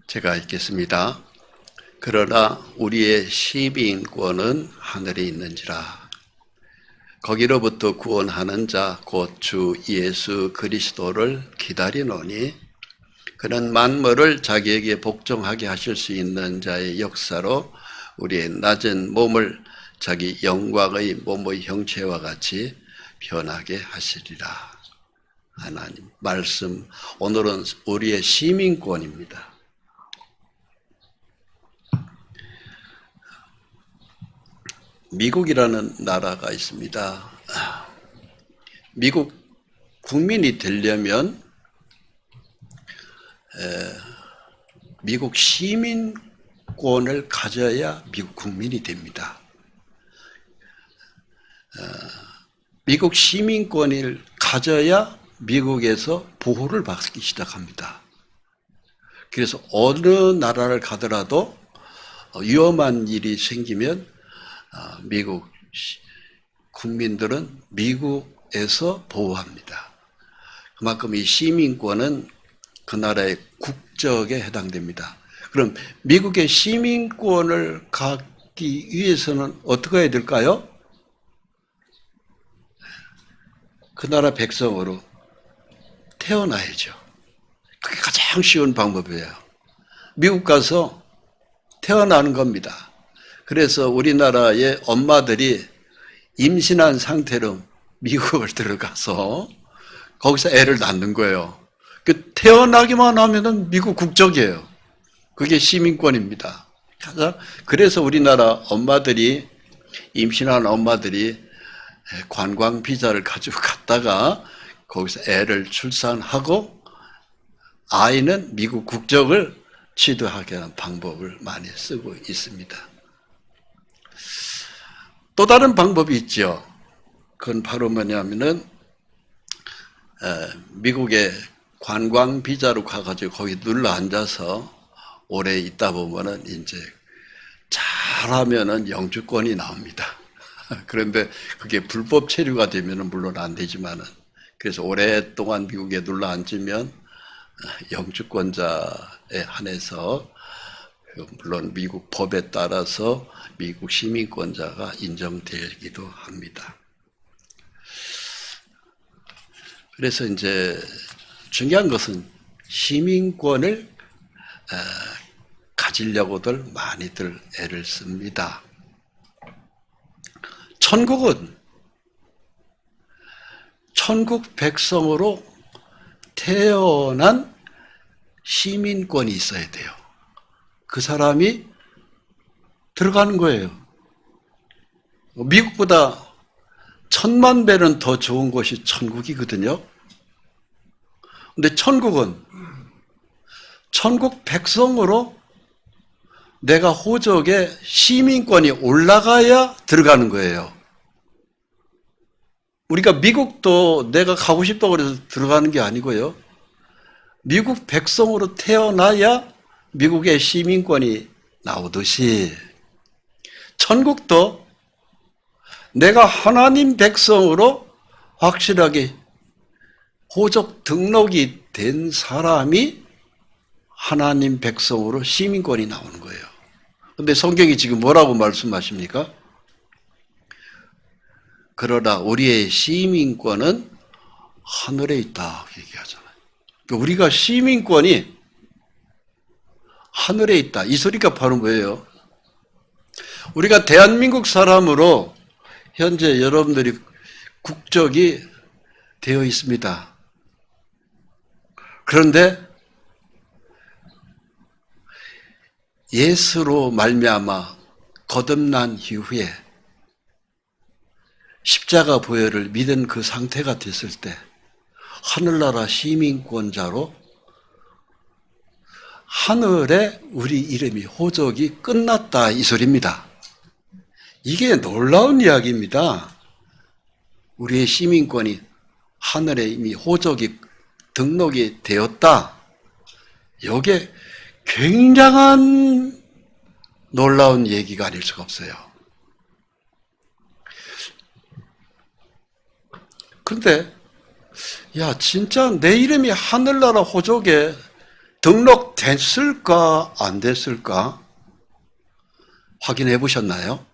제가 읽겠습니다. 그러나 우리의 시민권은 하늘에 있는지라. 거기로부터 구원하는 자 곧 주 예수 그리스도를 기다리노니 그는 만물을 자기에게 복종하게 하실 수 있는 자의 역사로 우리의 낮은 몸을 자기 영광의 몸의 형체와 같이 변하게 하시리라. 하나님 말씀, 오늘은 우리의 시민권입니다. 미국이라는 나라가 있습니다. 미국 국민이 되려면 미국 시민권을 가져야 미국 국민이 됩니다. 미국 시민권을 가져야 미국에서 보호를 받기 시작합니다. 그래서 어느 나라를 가더라도 위험한 일이 생기면 미국 국민들은 미국에서 보호합니다. 그만큼 이 시민권은 그 나라의 국적에 해당됩니다. 그럼 미국의 시민권을 갖기 위해서는 어떻게 해야 될까요? 그 나라 백성으로 태어나야죠. 그게 가장 쉬운 방법이에요. 미국 가서 태어나는 겁니다. 그래서 우리나라의 엄마들이 임신한 상태로 미국을 들어가서 거기서 애를 낳는 거예요. 태어나기만 하면은 미국 국적이에요. 그게 시민권입니다. 그래서 우리나라 엄마들이, 임신한 엄마들이 관광 비자를 가지고 갔다가 거기서 애를 출산하고 아이는 미국 국적을 취득하게 하는 방법을 많이 쓰고 있습니다. 또 다른 방법이 있죠. 그건 바로 뭐냐면은 미국에 관광 비자로 가가지고 거기 눌러 앉아서 오래 있다 보면은 이제 잘하면은 영주권이 나옵니다. 그런데 그게 불법 체류가 되면은 물론 안 되지만은, 그래서 오랫동안 미국에 눌러 앉으면 영주권자에 한해서 물론 미국 법에 따라서 미국 시민권자가 인정되기도 합니다. 그래서 이제 중요한 것은 시민권을 가지려고들 많이들 애를 씁니다. 천국은 천국 백성으로 태어난 시민권이 있어야 돼요. 그 사람이 들어가는 거예요. 미국보다 10,000배는 더 좋은 곳이 천국이거든요. 근데 천국은 천국 백성으로 내가 호적에 시민권이 올라가야 들어가는 거예요. 우리가 미국도 내가 가고 싶다고 해서 들어가는 게 아니고요. 미국 백성으로 태어나야 미국의 시민권이 나오듯이 천국도 내가 하나님 백성으로 확실하게 호적 등록이 된 사람이 하나님 백성으로 시민권이 나오는 거예요. 그런데 성경이 지금 뭐라고 말씀하십니까? 그러나 우리의 시민권은 하늘에 있다 얘기하잖아요. 우리가 시민권이 하늘에 있다. 이 소리가 바로 뭐예요? 우리가 대한민국 사람으로 현재 여러분들이 국적이 되어 있습니다. 그런데 예수로 말미암아 거듭난 이후에 십자가 보혈을 믿은 그 상태가 됐을 때 하늘나라 시민권자로 하늘에 우리 이름이 호적이 끝났다 이 소리입니다. 이게 놀라운 이야기입니다. 우리의 시민권이 하늘에 이미 호적이 등록이 되었다. 이게 굉장한 놀라운 얘기가 아닐 수가 없어요. 그런데 야 진짜 내 이름이 하늘나라 호적에 등록 됐을까 안 됐을까 확인해 보셨나요?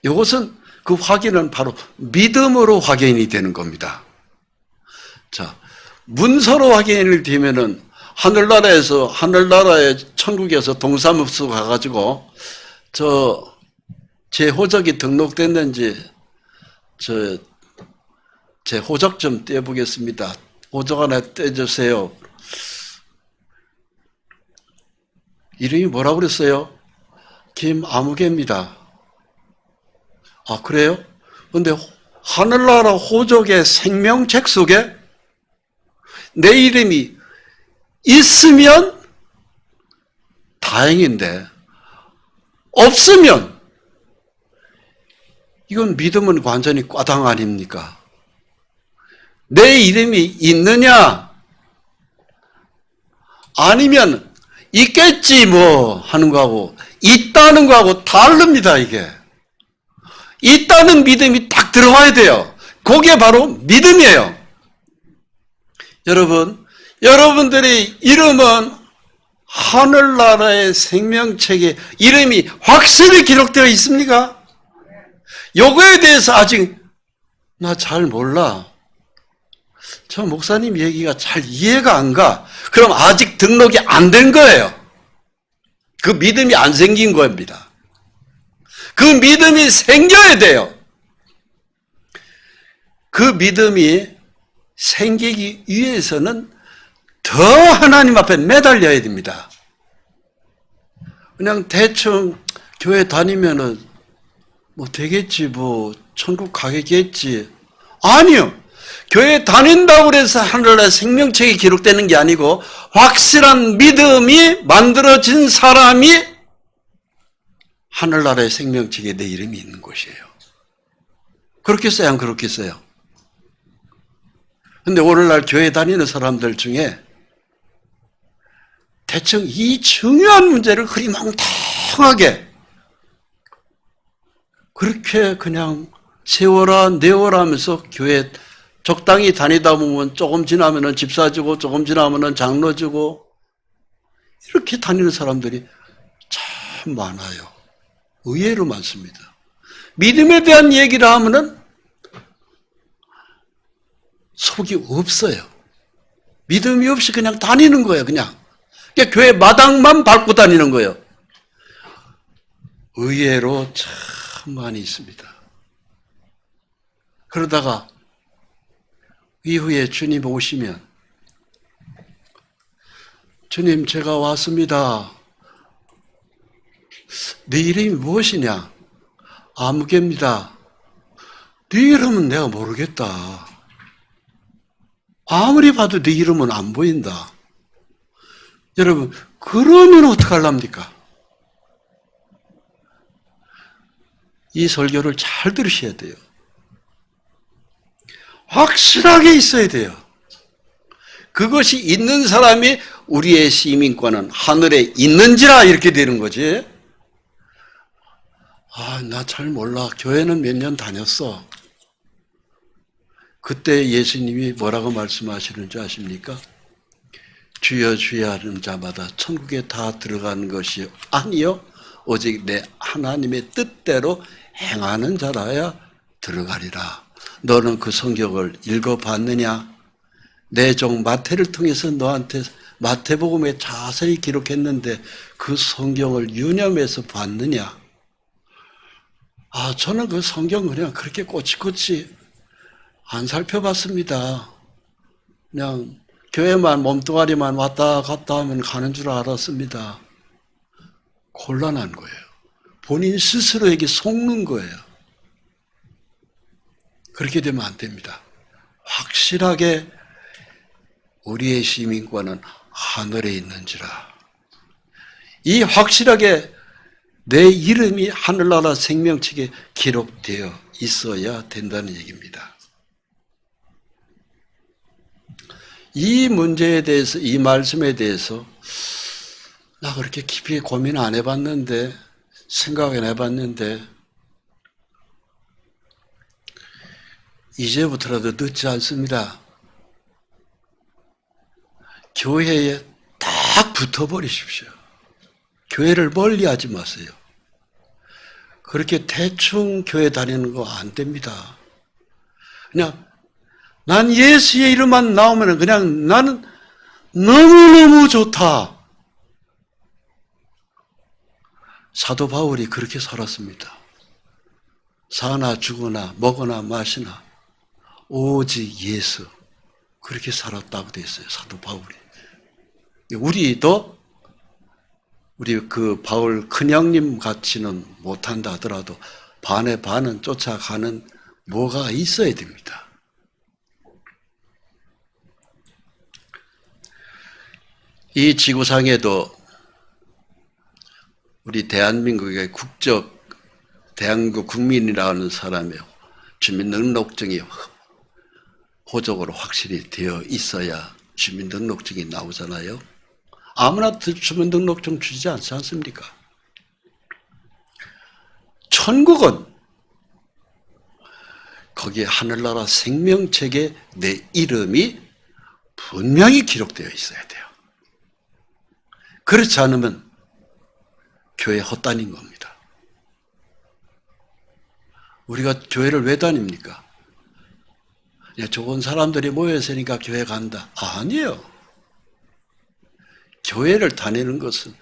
이것은 그 확인은 바로 믿음으로 확인이 되는 겁니다. 자, 문서로 확인이 되면은 하늘나라의 천국에서 동사무소 가가지고 제 호적이 등록됐는지 제 호적 좀 떼보겠습니다. 호적 하나 떼주세요. 이름이 뭐라고 그랬어요? 김아무개입니다. 아, 그래요? 근데 하늘나라 호적의 생명책 속에 내 이름이 있으면 다행인데 없으면 이건 믿음은 완전히 과당 아닙니까? 내 이름이 있느냐 아니면 있겠지 뭐 하는 거하고 있다는 거하고 다릅니다. 이게 있다는 믿음이 딱 들어와야 돼요. 그게 바로 믿음이에요. 여러분들의 이름은 하늘나라의 생명책에 이름이 확실히 기록되어 있습니까? 요거에 대해서 아직 나 잘 몰라. 저 목사님 얘기가 잘 이해가 안 가. 그럼 아직 등록이 안 된 거예요. 그 믿음이 안 생긴 겁니다. 그 믿음이 생겨야 돼요. 그 믿음이 생기기 위해서는 더 하나님 앞에 매달려야 됩니다. 그냥 대충 교회 다니면은 뭐 되겠지, 뭐 천국 가겠지. 아니요. 교회 다닌다고 해서 하늘나라의 생명책이 기록되는 게 아니고 확실한 믿음이 만들어진 사람이 하늘나라의 생명책에 내 이름이 있는 곳이에요. 그렇겠어요? 안 그렇겠어요? 근데 오늘날 교회 다니는 사람들 중에 대충 이 중요한 문제를 흐리멍텅하게 그렇게 그냥 세워라 내워라 하면서 교회 적당히 다니다 보면 조금 지나면은 집사 주고 조금 지나면은 장로 주고 이렇게 다니는 사람들이 참 많아요. 의외로 많습니다. 믿음에 대한 얘기를 하면은 속이 없어요. 믿음이 없이 그냥 다니는 거예요. 그냥 교회 마당만 밟고 다니는 거예요. 의외로 참 많이 있습니다. 그러다가 이후에 주님 오시면 주님 제가 왔습니다. 네 이름이 무엇이냐? 아무개입니다. 네 이름은 내가 모르겠다. 아무리 봐도 네 이름은 안 보인다. 여러분 그러면 어떡하랍니까? 이 설교를 잘 들으셔야 돼요. 확실하게 있어야 돼요. 그것이 있는 사람이 우리의 시민권은 하늘에 있는지라 이렇게 되는 거지. 아, 나 잘 몰라. 교회는 몇 년 다녔어. 그때 예수님이 뭐라고 말씀하시는 줄 아십니까? 주여 주여 하는 자마다 천국에 다 들어가는 것이 아니요 오직 내 하나님의 뜻대로 행하는 자라야 들어가리라. 너는 그 성경을 읽어봤느냐? 내 종 마태를 통해서 너한테 마태복음에 자세히 기록했는데 그 성경을 유념해서 봤느냐? 아, 저는 그 성경 그냥 그렇게 꼬치꼬치 안 살펴봤습니다. 그냥 교회만 몸뚱아리만 왔다 갔다 하면 가는 줄 알았습니다. 곤란한 거예요. 본인 스스로에게 속는 거예요. 그렇게 되면 안 됩니다. 확실하게 우리의 시민권은 하늘에 있는지라. 이 확실하게 내 이름이 하늘나라 생명책에 기록되어 있어야 된다는 얘기입니다. 이 문제에 대해서, 이 말씀에 대해서 나 그렇게 깊이 고민 안 해봤는데, 생각 안 해봤는데 이제부터라도 늦지 않습니다. 교회에 딱 딱 붙어버리십시오. 교회를 멀리하지 마세요. 그렇게 대충 교회 다니는 거 안 됩니다. 그냥 난 예수의 이름만 나오면 그냥 나는 너무너무 좋다. 사도 바울이 그렇게 살았습니다. 사나 죽으나 먹으나 마시나 오직 예수. 그렇게 살았다고 되어 있어요. 사도 바울이. 우리도 우리 그 바울 큰형님 같이는 못한다 하더라도 반에 반은 쫓아가는 뭐가 있어야 됩니다. 이 지구상에도 우리 대한민국의 대한민국 국민이라는 사람의 주민등록증이 호적으로 확실히 되어 있어야 주민등록증이 나오잖아요. 아무나 주민등록증 주지 않지 않습니까? 천국은 거기에 하늘나라 생명책에 내 이름이 분명히 기록되어 있어야 돼요. 그렇지 않으면 교회 헛다닌 겁니다. 우리가 교회를 왜 다닙니까? 좋은 사람들이 모여있으니까 교회 간다. 아니에요. 교회를 다니는 것은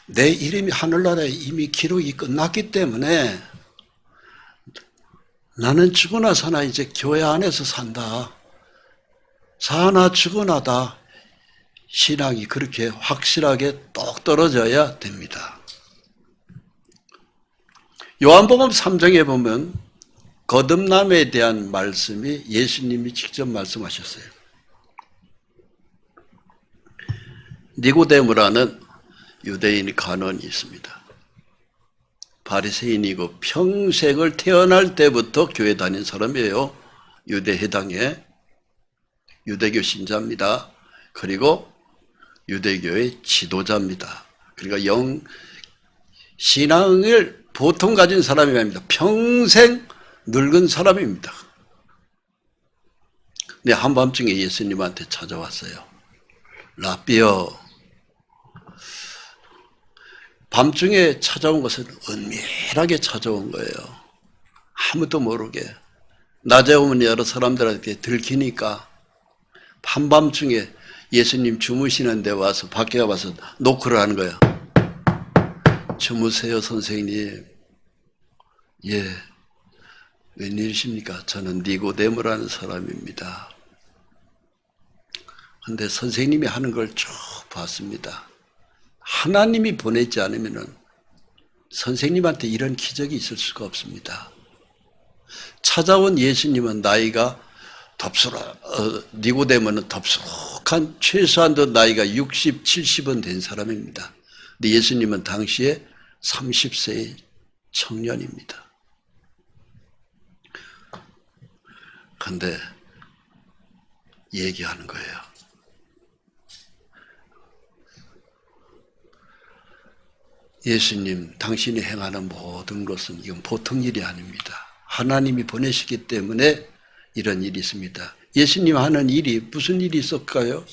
내 이름이 하늘나라에 이미 기록이 끝났기 때문에 나는 죽으나 사나 이제 교회 안에서 산다. 사나 죽으나다. 신앙이 그렇게 확실하게 똑 떨어져야 됩니다. 요한복음 3장에 보면 거듭남에 대한 말씀이 예수님이 직접 말씀하셨어요. 니고데모라는 유대인 간원이 있습니다. 바리새인이고 평생을 태어날 때부터 교회 다닌 사람이에요. 유대회당에 유대교 신자입니다. 그리고 유대교의 지도자입니다. 그러니까 신앙을 보통 가진 사람이 아닙니다. 평생 늙은 사람입니다. 근데 한밤중에 예수님한테 찾아왔어요. 라삐여, 밤중에 찾아온 것은 은밀하게 찾아온 거예요. 아무도 모르게. 낮에 오면 여러 사람들한테 들키니까 한밤중에 예수님 주무시는 데 와서 밖에 와서 노크를 하는 거예요. 주무세요, 선생님. 예, 웬일이십니까? 저는 니고데모라는 사람입니다. 그런데 선생님이 하는 걸 쭉 봤습니다. 하나님이 보내지 않으면 선생님한테 이런 기적이 있을 수가 없습니다. 찾아온 예수님은 나이가 니고데모는 덥수룩한 최소한도 나이가 60, 70은 된 사람입니다. 근데 예수님은 당시에 30세의 청년입니다. 그런데 얘기하는 거예요. 예수님, 당신이 행하는 모든 것은 이건 보통 일이 아닙니다. 하나님이 보내시기 때문에 이런 일이 있습니다. 예수님 하는 일이 무슨 일이 있었을까요?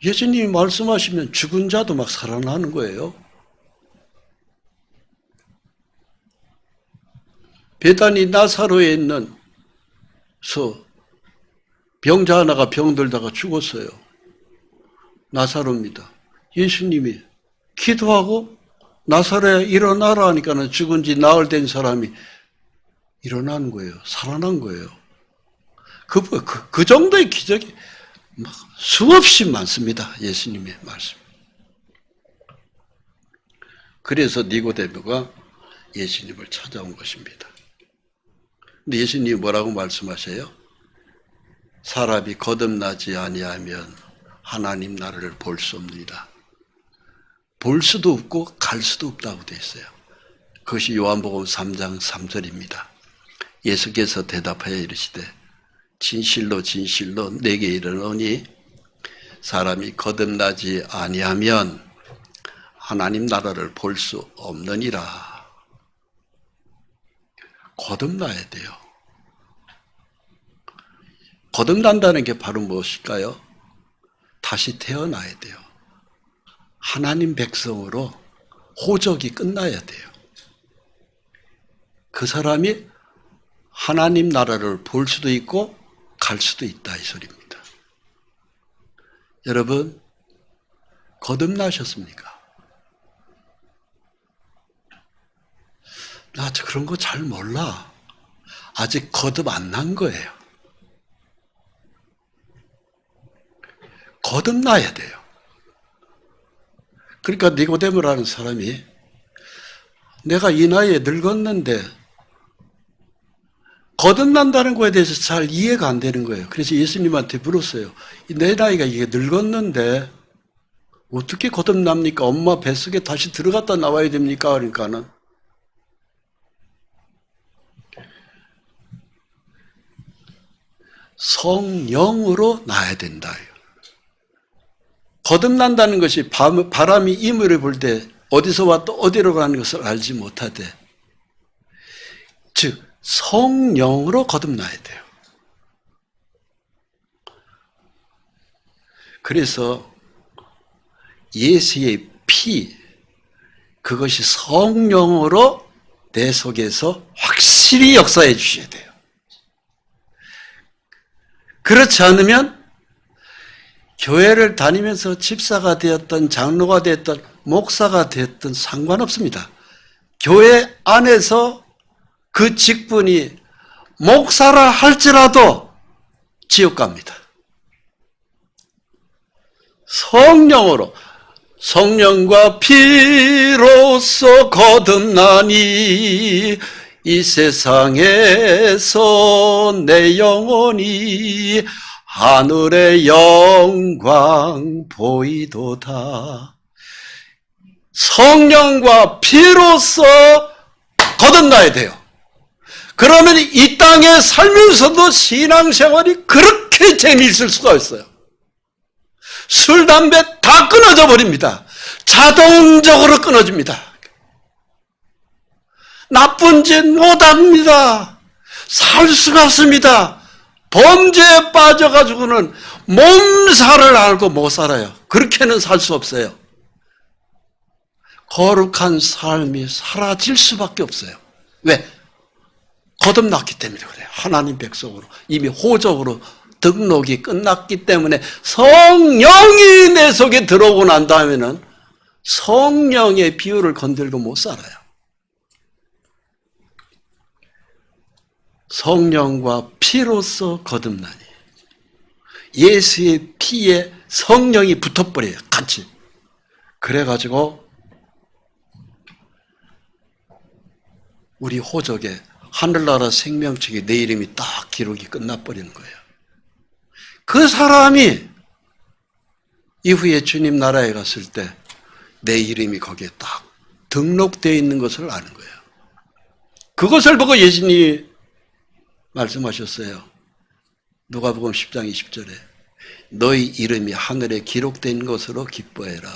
예수님이 말씀하시면 죽은 자도 막 살아나는 거예요. 베다니 나사로에 있는 병자 하나가 병들다가 죽었어요. 나사로입니다. 예수님이 기도하고 나사로야 일어나라 하니까는 죽은 지 나흘 된 사람이 일어나는 거예요. 살아난 거예요. 그 정도의 기적이 막 수없이 많습니다. 예수님의 말씀. 그래서 니고데모가 예수님을 찾아온 것입니다. 근데 예수님이 뭐라고 말씀하세요? 사람이 거듭나지 아니하면 하나님 나라를 볼 수 없느니라. 볼 수도 없고 갈 수도 없다고 되어 있어요. 그것이 요한복음 3장 3절입니다. 예수께서 대답하여 이르시되 진실로 진실로 내게 이르노니 사람이 거듭나지 아니하면 하나님 나라를 볼 수 없느니라. 거듭나야 돼요. 거듭난다는 게 바로 무엇일까요? 다시 태어나야 돼요. 하나님 백성으로 호적이 끝나야 돼요. 그 사람이 하나님 나라를 볼 수도 있고 갈 수도 있다 이 소리입니다. 여러분 거듭나셨습니까? 나 그런 거 잘 몰라. 아직 거듭 안 난 거예요. 거듭나야 돼요. 그러니까 니고데모라는 사람이 내가 이 나이에 늙었는데 거듭난다는 거에 대해서 잘 이해가 안 되는 거예요. 그래서 예수님한테 물었어요. 내 나이가 이게 늙었는데 어떻게 거듭납니까? 엄마 뱃속에 다시 들어갔다 나와야 됩니까? 그러니까는 성령으로 나야 된다. 거듭난다는 것이 바람이 이물을 불 때 어디서 왔다 어디로 가는 것을 알지 못하되, 즉 성령으로 거듭나야 돼요. 그래서 예수의 피, 그것이 성령으로 내 속에서 확실히 역사해 주셔야 돼요. 그렇지 않으면 교회를 다니면서 집사가 되었던 장로가 되었던 목사가 되었던 상관없습니다. 교회 안에서 그 직분이 목사라 할지라도 지옥 갑니다. 성령으로, 성령과 피로써 거듭나니 이 세상에서 내 영혼이 하늘의 영광 보이도다. 성령과 피로써 거듭나야 돼요. 그러면 이 땅에 살면서도 신앙생활이 그렇게 재미있을 수가 있어요. 술, 담배 다 끊어져 버립니다. 자동적으로 끊어집니다. 나쁜 짓 못합니다. 살 수가 없습니다. 범죄에 빠져가지고는 몸살을 앓고 못 살아요. 그렇게는 살 수 없어요. 거룩한 삶이 사라질 수밖에 없어요. 왜? 거듭났기 때문에 그래요. 하나님 백성으로 이미 호적으로 등록이 끝났기 때문에 성령이 내 속에 들어오고 난 다음에는 성령의 비유를 건들고 못 살아요. 성령과 피로써 거듭나니, 예수의 피에 성령이 붙어버려요. 같이. 그래가지고 우리 호적에 하늘나라 생명책에 내 이름이 딱 기록이 끝나버리는 거예요. 그 사람이 이후에 주님 나라에 갔을 때 내 이름이 거기에 딱 등록되어 있는 것을 아는 거예요. 그것을 보고 예수님이 말씀하셨어요. 누가복음 10장 20절에 너희 이름이 하늘에 기록된 것으로 기뻐해라.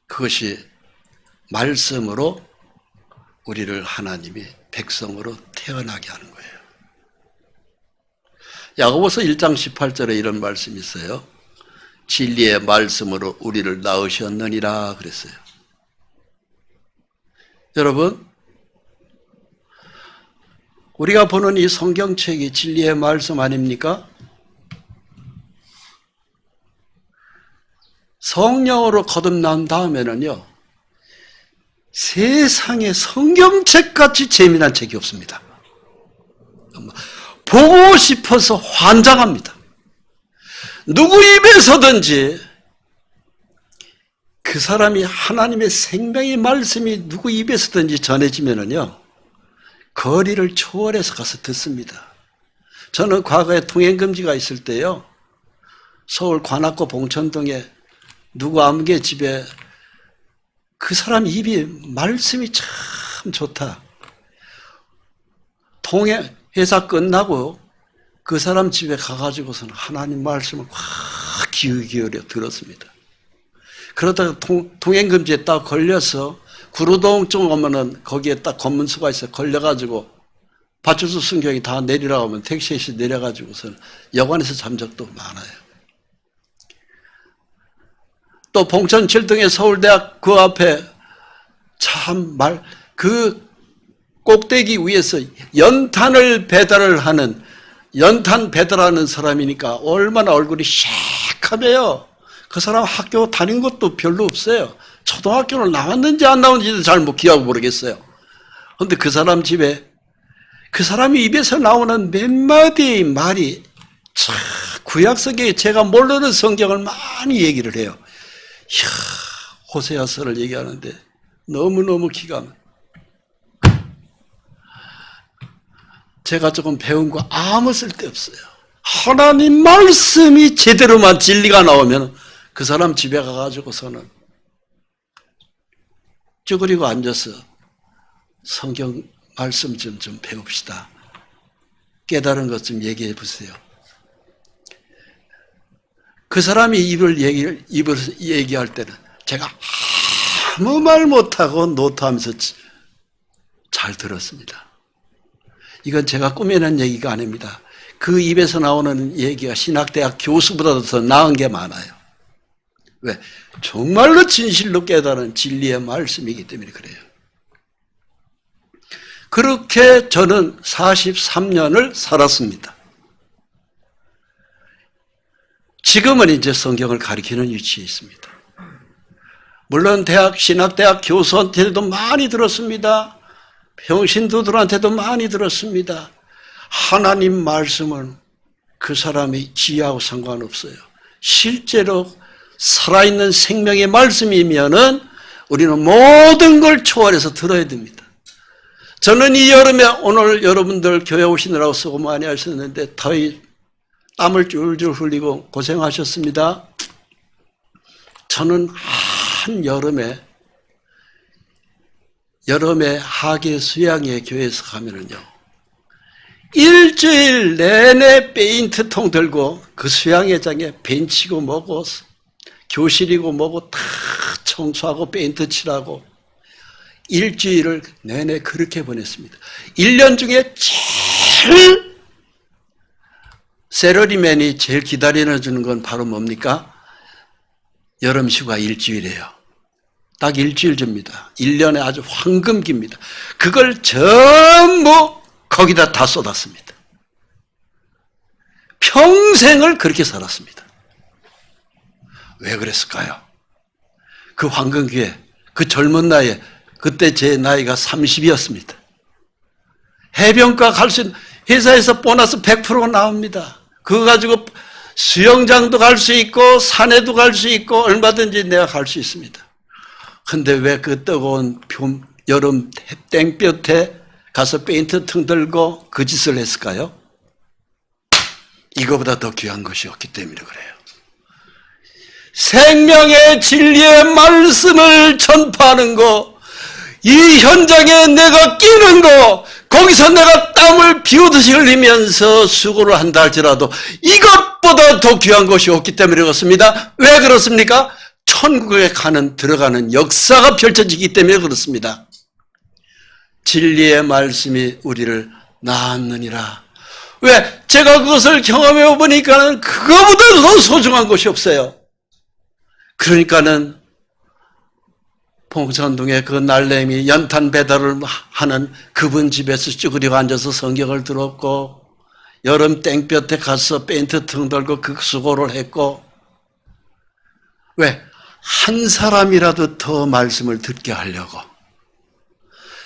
그것이 말씀으로 우리를 하나님이 백성으로 태어나게 하는 거예요. 야고보서 1장 18절에 이런 말씀이 있어요. 진리의 말씀으로 우리를 낳으셨느니라 그랬어요. 여러분, 우리가 보는 이 성경책이 진리의 말씀 아닙니까? 성령으로 거듭난 다음에는요, 세상에 성경책같이 재미난 책이 없습니다. 보고 싶어서 환장합니다. 누구 입에서든지 그 사람이 하나님의 생명의 말씀이 누구 입에서든지 전해지면은요, 거리를 초월해서 가서 듣습니다. 저는 과거에 통행금지가 있을 때요, 서울 관악구 봉천동에 누구 아무개 집에 그 사람 입이 말씀이 참 좋다. 회사 끝나고 그 사람 집에 가가지고서는 하나님 말씀을 확 귀 기울여 들었습니다. 그러다가 통행금지에 딱 걸려서 구로동쯤 오면은 거기에 딱 검문소가 있어 걸려가지고 파출소 순경이 다 내리라고 하면 택시에서 내려가지고서는 여관에서 잠 적도 많아요. 또 봉천 7등의 서울대학 그 앞에 그 꼭대기 위에서 연탄을 연탄 배달하는 사람이니까 얼마나 얼굴이 시커매요. 그 사람 학교 다닌 것도 별로 없어요. 초등학교를 나왔는지 안 나왔는지도 잘 기억하고 모르겠어요. 그런데 그 사람 집에 그 사람이 입에서 나오는 몇 마디의 말이 참 구약 속에 제가 모르는 성경을 많이 얘기를 해요. 이야, 호세아서를 얘기하는데 너무너무 기가 막혀요. 제가 조금 배운 거 아무 쓸데없어요. 하나님 말씀이 제대로만 진리가 나오면 그 사람 집에 가가지고서는 쭈그리고 앉아서 성경 말씀 좀 배웁시다. 깨달은 것 좀 얘기해 보세요. 그 사람이 입을 얘기할 때는 제가 아무 말 못하고 노트하면서 잘 들었습니다. 이건 제가 꾸며낸 얘기가 아닙니다. 그 입에서 나오는 얘기가 신학대학 교수보다도 더 나은 게 많아요. 왜? 정말로 진실로 깨달은 진리의 말씀이기 때문에 그래요. 그렇게 저는 43년을 살았습니다. 지금은 이제 성경을 가리키는 위치에 있습니다. 물론 신학대학 교수한테도 많이 들었습니다. 평신도들한테도 많이 들었습니다. 하나님 말씀은 그 사람의 지혜하고 상관없어요. 실제로 살아있는 생명의 말씀이면은 우리는 모든 걸 초월해서 들어야 됩니다. 저는 이 여름에 오늘 여러분들 교회 오시느라고 수고 많이 하셨는데 더위 땀을 줄줄 흘리고 고생하셨습니다. 저는 한 여름에 하계 수양회 교회에서 가면은요, 일주일 내내 페인트통 들고 그 수양회장에 벤치고 뭐고 교실이고 뭐고 다 청소하고 페인트 칠하고 일주일을 내내 그렇게 보냈습니다. 1년 중에 제일 세러리맨이 제일 기다려주는 건 바로 뭡니까? 여름 휴가 일주일이에요. 딱 일주일 줍니다. 1년에 아주 황금기입니다. 그걸 전부 거기다 다 쏟았습니다. 평생을 그렇게 살았습니다. 왜 그랬을까요? 그 황금기에, 그 젊은 나이에, 그때 제 나이가 30이었습니다. 해변가 갈 수 있는, 회사에서 보너스 100% 나옵니다. 그거 가지고 수영장도 갈 수 있고 산에도 갈 수 있고 얼마든지 내가 갈 수 있습니다. 근데 왜 그 뜨거운 여름 땡볕에 가서 페인트 통 들고 그 짓을 했을까요? 이거보다 더 귀한 것이 없기 때문에 그래요. 생명의 진리의 말씀을 전파하는 거, 이 현장에 내가 끼는 거, 거기서 내가 땀을 비오듯이 흘리면서 수고를 한다 할지라도 이것보다 더 귀한 것이 없기 때문에 그렇습니다. 왜 그렇습니까? 천국에 들어가는 역사가 펼쳐지기 때문에 그렇습니다. 진리의 말씀이 우리를 낳았느니라. 왜? 제가 그것을 경험해 보니까는 그거보다 더 소중한 것이 없어요. 그러니까는 봉천동에 그 날래미 연탄 배달을 하는 그분 집에서 쭈그리고 앉아서 성경을 들었고, 여름 땡볕에 가서 페인트 등 들고 그 수고를 했고, 왜? 한 사람이라도 더 말씀을 듣게 하려고.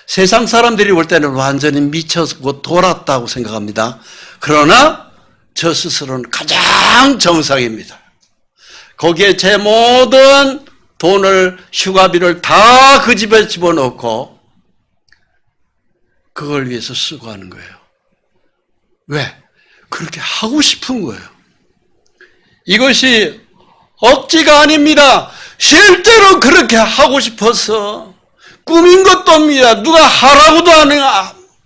세상 사람들이 볼 때는 완전히 미쳤고 돌았다고 생각합니다. 그러나 저 스스로는 가장 정상입니다. 거기에 제 모든 돈을, 휴가비를 다 그 집에 집어넣고 그걸 위해서 수고하는 거예요. 왜? 그렇게 하고 싶은 거예요. 이것이 억지가 아닙니다. 실제로 그렇게 하고 싶어서 꾸민 것도 없습니다. 누가 하라고도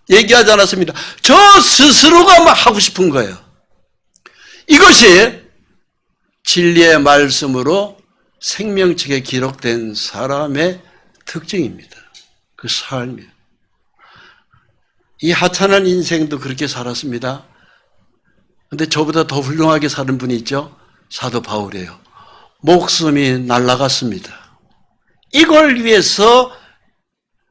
얘기하지 않았습니다. 저 스스로가 막 하고 싶은 거예요. 이것이 진리의 말씀으로 생명책에 기록된 사람의 특징입니다. 그 삶이에요. 이 하찮은 인생도 그렇게 살았습니다. 근데 저보다 더 훌륭하게 사는 분이 있죠. 사도 바울이에요. 목숨이 날아갔습니다. 이걸 위해서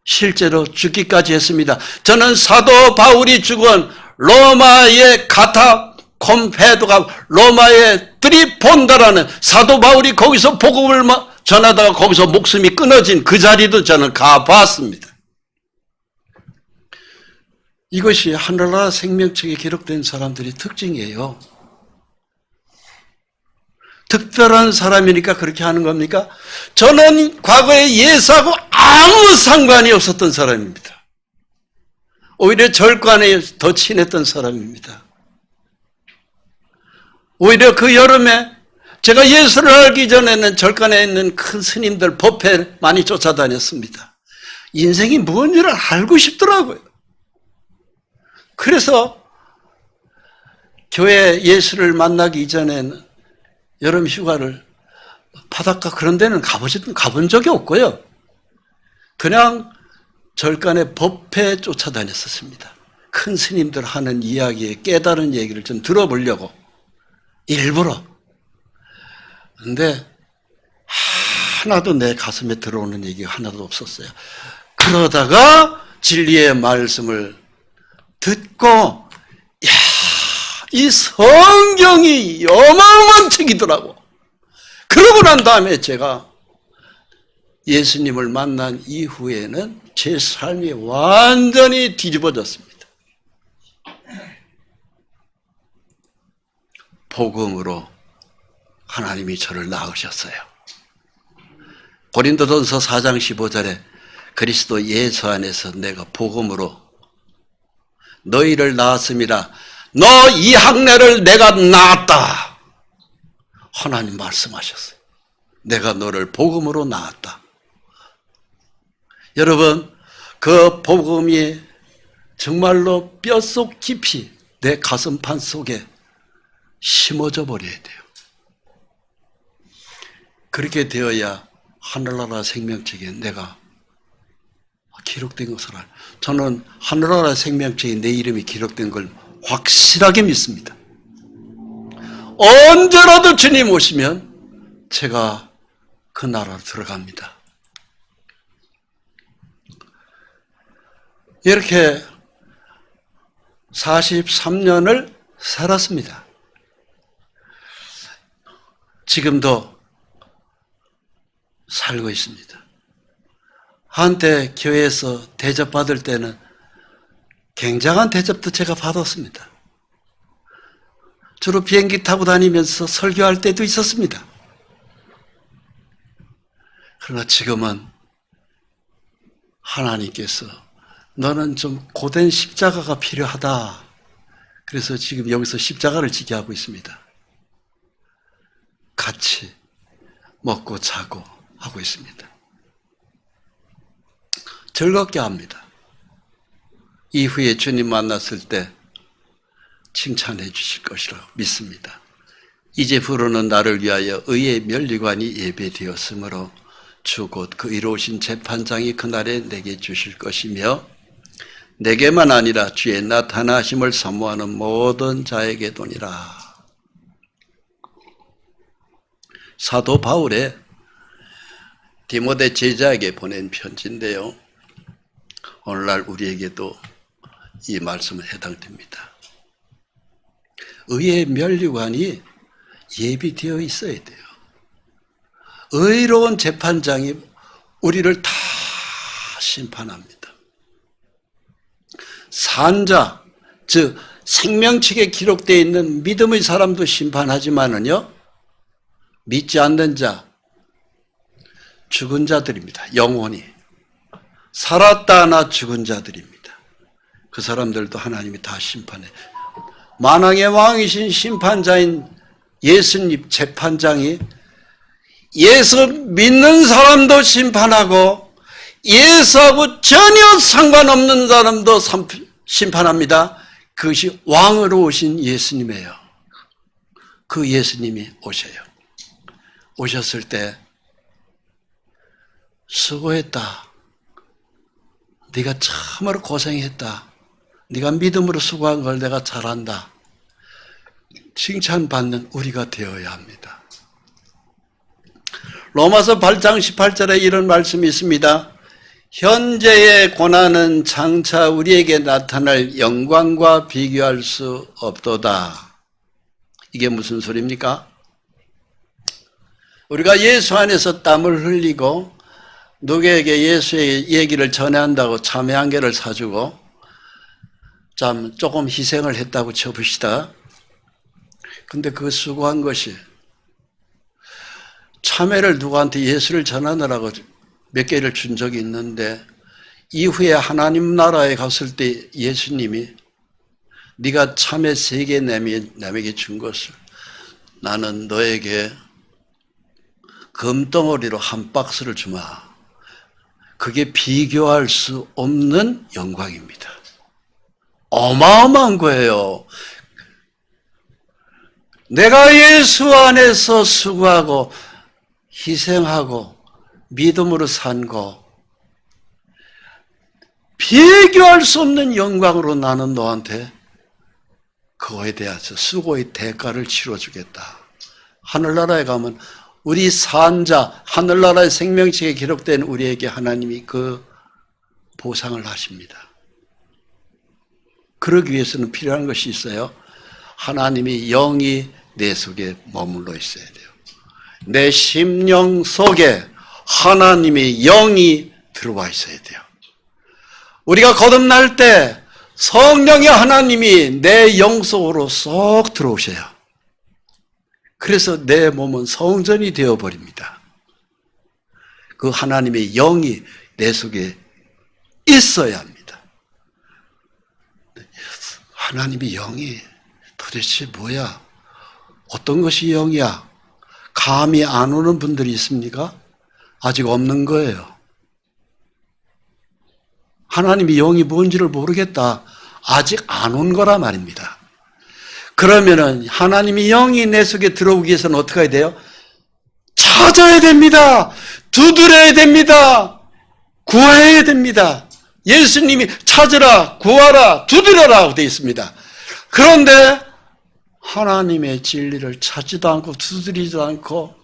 실제로 죽기까지 했습니다. 저는 사도 바울이 죽은 로마의 카타콤페도가 로마의 트리폰다라는 사도 바울이 거기서 복음을 전하다가 거기서 목숨이 끊어진 그 자리도 저는 가봤습니다. 이것이 하늘나라 생명책에 기록된 사람들의 특징이에요. 특별한 사람이니까 그렇게 하는 겁니까? 저는 과거에 예수하고 아무 상관이 없었던 사람입니다. 오히려 절간에 더 친했던 사람입니다. 오히려 그 여름에 제가 예수를 알기 전에는 절간에 있는 큰 스님들 법회 많이 쫓아다녔습니다. 인생이 뭔지를 알고 싶더라고요. 그래서 교회 예수를 만나기 이전에는 여름 휴가를 바닷가 그런 데는 가본 적이 없고요. 그냥 절간에 법회 쫓아다녔었습니다. 큰 스님들 하는 이야기에 깨달은 얘기를 좀 들어보려고 일부러. 그런데 하나도 내 가슴에 들어오는 얘기가 하나도 없었어요. 그러다가 진리의 말씀을 듣고 야, 이 성경이 어마어마한 책이더라고. 그러고 난 다음에 제가 예수님을 만난 이후에는 제 삶이 완전히 뒤집어졌습니다. 복음으로 하나님이 저를 낳으셨어요. 고린도전서 4장 15절에 그리스도 예수 안에서 내가 복음으로 너희를 낳았음이라. 너 이 학내를 내가 낳았다. 하나님 말씀하셨어요. 내가 너를 복음으로 낳았다. 여러분, 그 복음이 정말로 뼛속 깊이 내 가슴판 속에 심어져 버려야 돼요. 그렇게 되어야 하늘나라 생명책에 내가 기록된 것을 알아요. 저는 하늘나라 생명책에 내 이름이 기록된 걸 확실하게 믿습니다. 언제라도 주님 오시면 제가 그 나라로 들어갑니다. 이렇게 43년을 살았습니다. 지금도 살고 있습니다. 한때 교회에서 대접받을 때는 굉장한 대접도 제가 받았습니다. 주로 비행기 타고 다니면서 설교할 때도 있었습니다. 그러나 지금은 하나님께서 너는 좀 고된 십자가가 필요하다. 그래서 지금 여기서 십자가를 지게 하고 있습니다. 같이 먹고 자고 하고 있습니다. 즐겁게 합니다. 이후에 주님 만났을 때 칭찬해 주실 것이라고 믿습니다. 이제부로는 나를 위하여 의의 면류관이 예배되었으므로 주 곧 그 이로우신 재판장이 그날에 내게 주실 것이며 내게만 아니라 주의 나타나심을 사모하는 모든 자에게도니라. 사도 바울의 디모데 제자에게 보낸 편지인데요. 오늘날 우리에게도 이 말씀은 해당됩니다. 의의 면류관이 예비되어 있어야 돼요. 의로운 재판장이 우리를 다 심판합니다. 산자, 즉 생명책에 기록되어 있는 믿음의 사람도 심판하지만은요, 믿지 않는 자, 죽은 자들입니다. 영혼이 살았다 하나 죽은 자들입니다. 그 사람들도 하나님이 다 심판해. 만왕의 왕이신 심판자인 예수님 재판장이 예수 믿는 사람도 심판하고 예수하고 전혀 상관없는 사람도 심판합니다. 그것이 왕으로 오신 예수님이에요. 그 예수님이 오셔요. 오셨을 때 수고했다. 네가 참으로 고생했다. 네가 믿음으로 수고한 걸 내가 잘한다. 칭찬받는 우리가 되어야 합니다. 로마서 8장 18절에 이런 말씀이 있습니다. 현재의 고난은 장차 우리에게 나타날 영광과 비교할 수 없도다. 이게 무슨 소리입니까? 우리가 예수 안에서 땀을 흘리고 누구에게 예수의 얘기를 전해한다고 참외 한 개를 사주고 참 조금 희생을 했다고 쳐봅시다. 근데 그 수고한 것이 참외를 누구한테 예수를 전하느라고 몇 개를 준 적이 있는데 이후에 하나님 나라에 갔을 때 예수님이 네가 참외 3개 남에게 준 것을 나는 너에게 금덩어리로 한 박스를 주마. 그게 비교할 수 없는 영광입니다. 어마어마한 거예요. 내가 예수 안에서 수고하고 희생하고 믿음으로 산 거 비교할 수 없는 영광으로 나는 너한테 그거에 대해서 수고의 대가를 치러주겠다. 하늘나라에 가면 우리 산자, 하늘나라의 생명책에 기록된 우리에게 하나님이 그 보상을 하십니다. 그러기 위해서는 필요한 것이 있어요. 하나님이 영이 내 속에 머물러 있어야 돼요. 내 심령 속에 하나님의 영이 들어와 있어야 돼요. 우리가 거듭날 때 성령의 하나님이 내 영 속으로 쏙 들어오셔요. 그래서 내 몸은 성전이 되어버립니다. 그 하나님의 영이 내 속에 있어야 합니다. 하나님의 영이 도대체 뭐야? 어떤 것이 영이야? 감이 안 오는 분들이 있습니까? 아직 없는 거예요. 하나님의 영이 뭔지를 모르겠다. 아직 안 온 거라 말입니다. 그러면은 하나님의 영이 내 속에 들어오기 위해서는 어떻게 해야 돼요? 찾아야 됩니다. 두드려야 됩니다. 구해야 됩니다. 예수님이 찾으라, 구하라, 두드려라 되어 있습니다. 그런데 하나님의 진리를 찾지도 않고 두드리지도 않고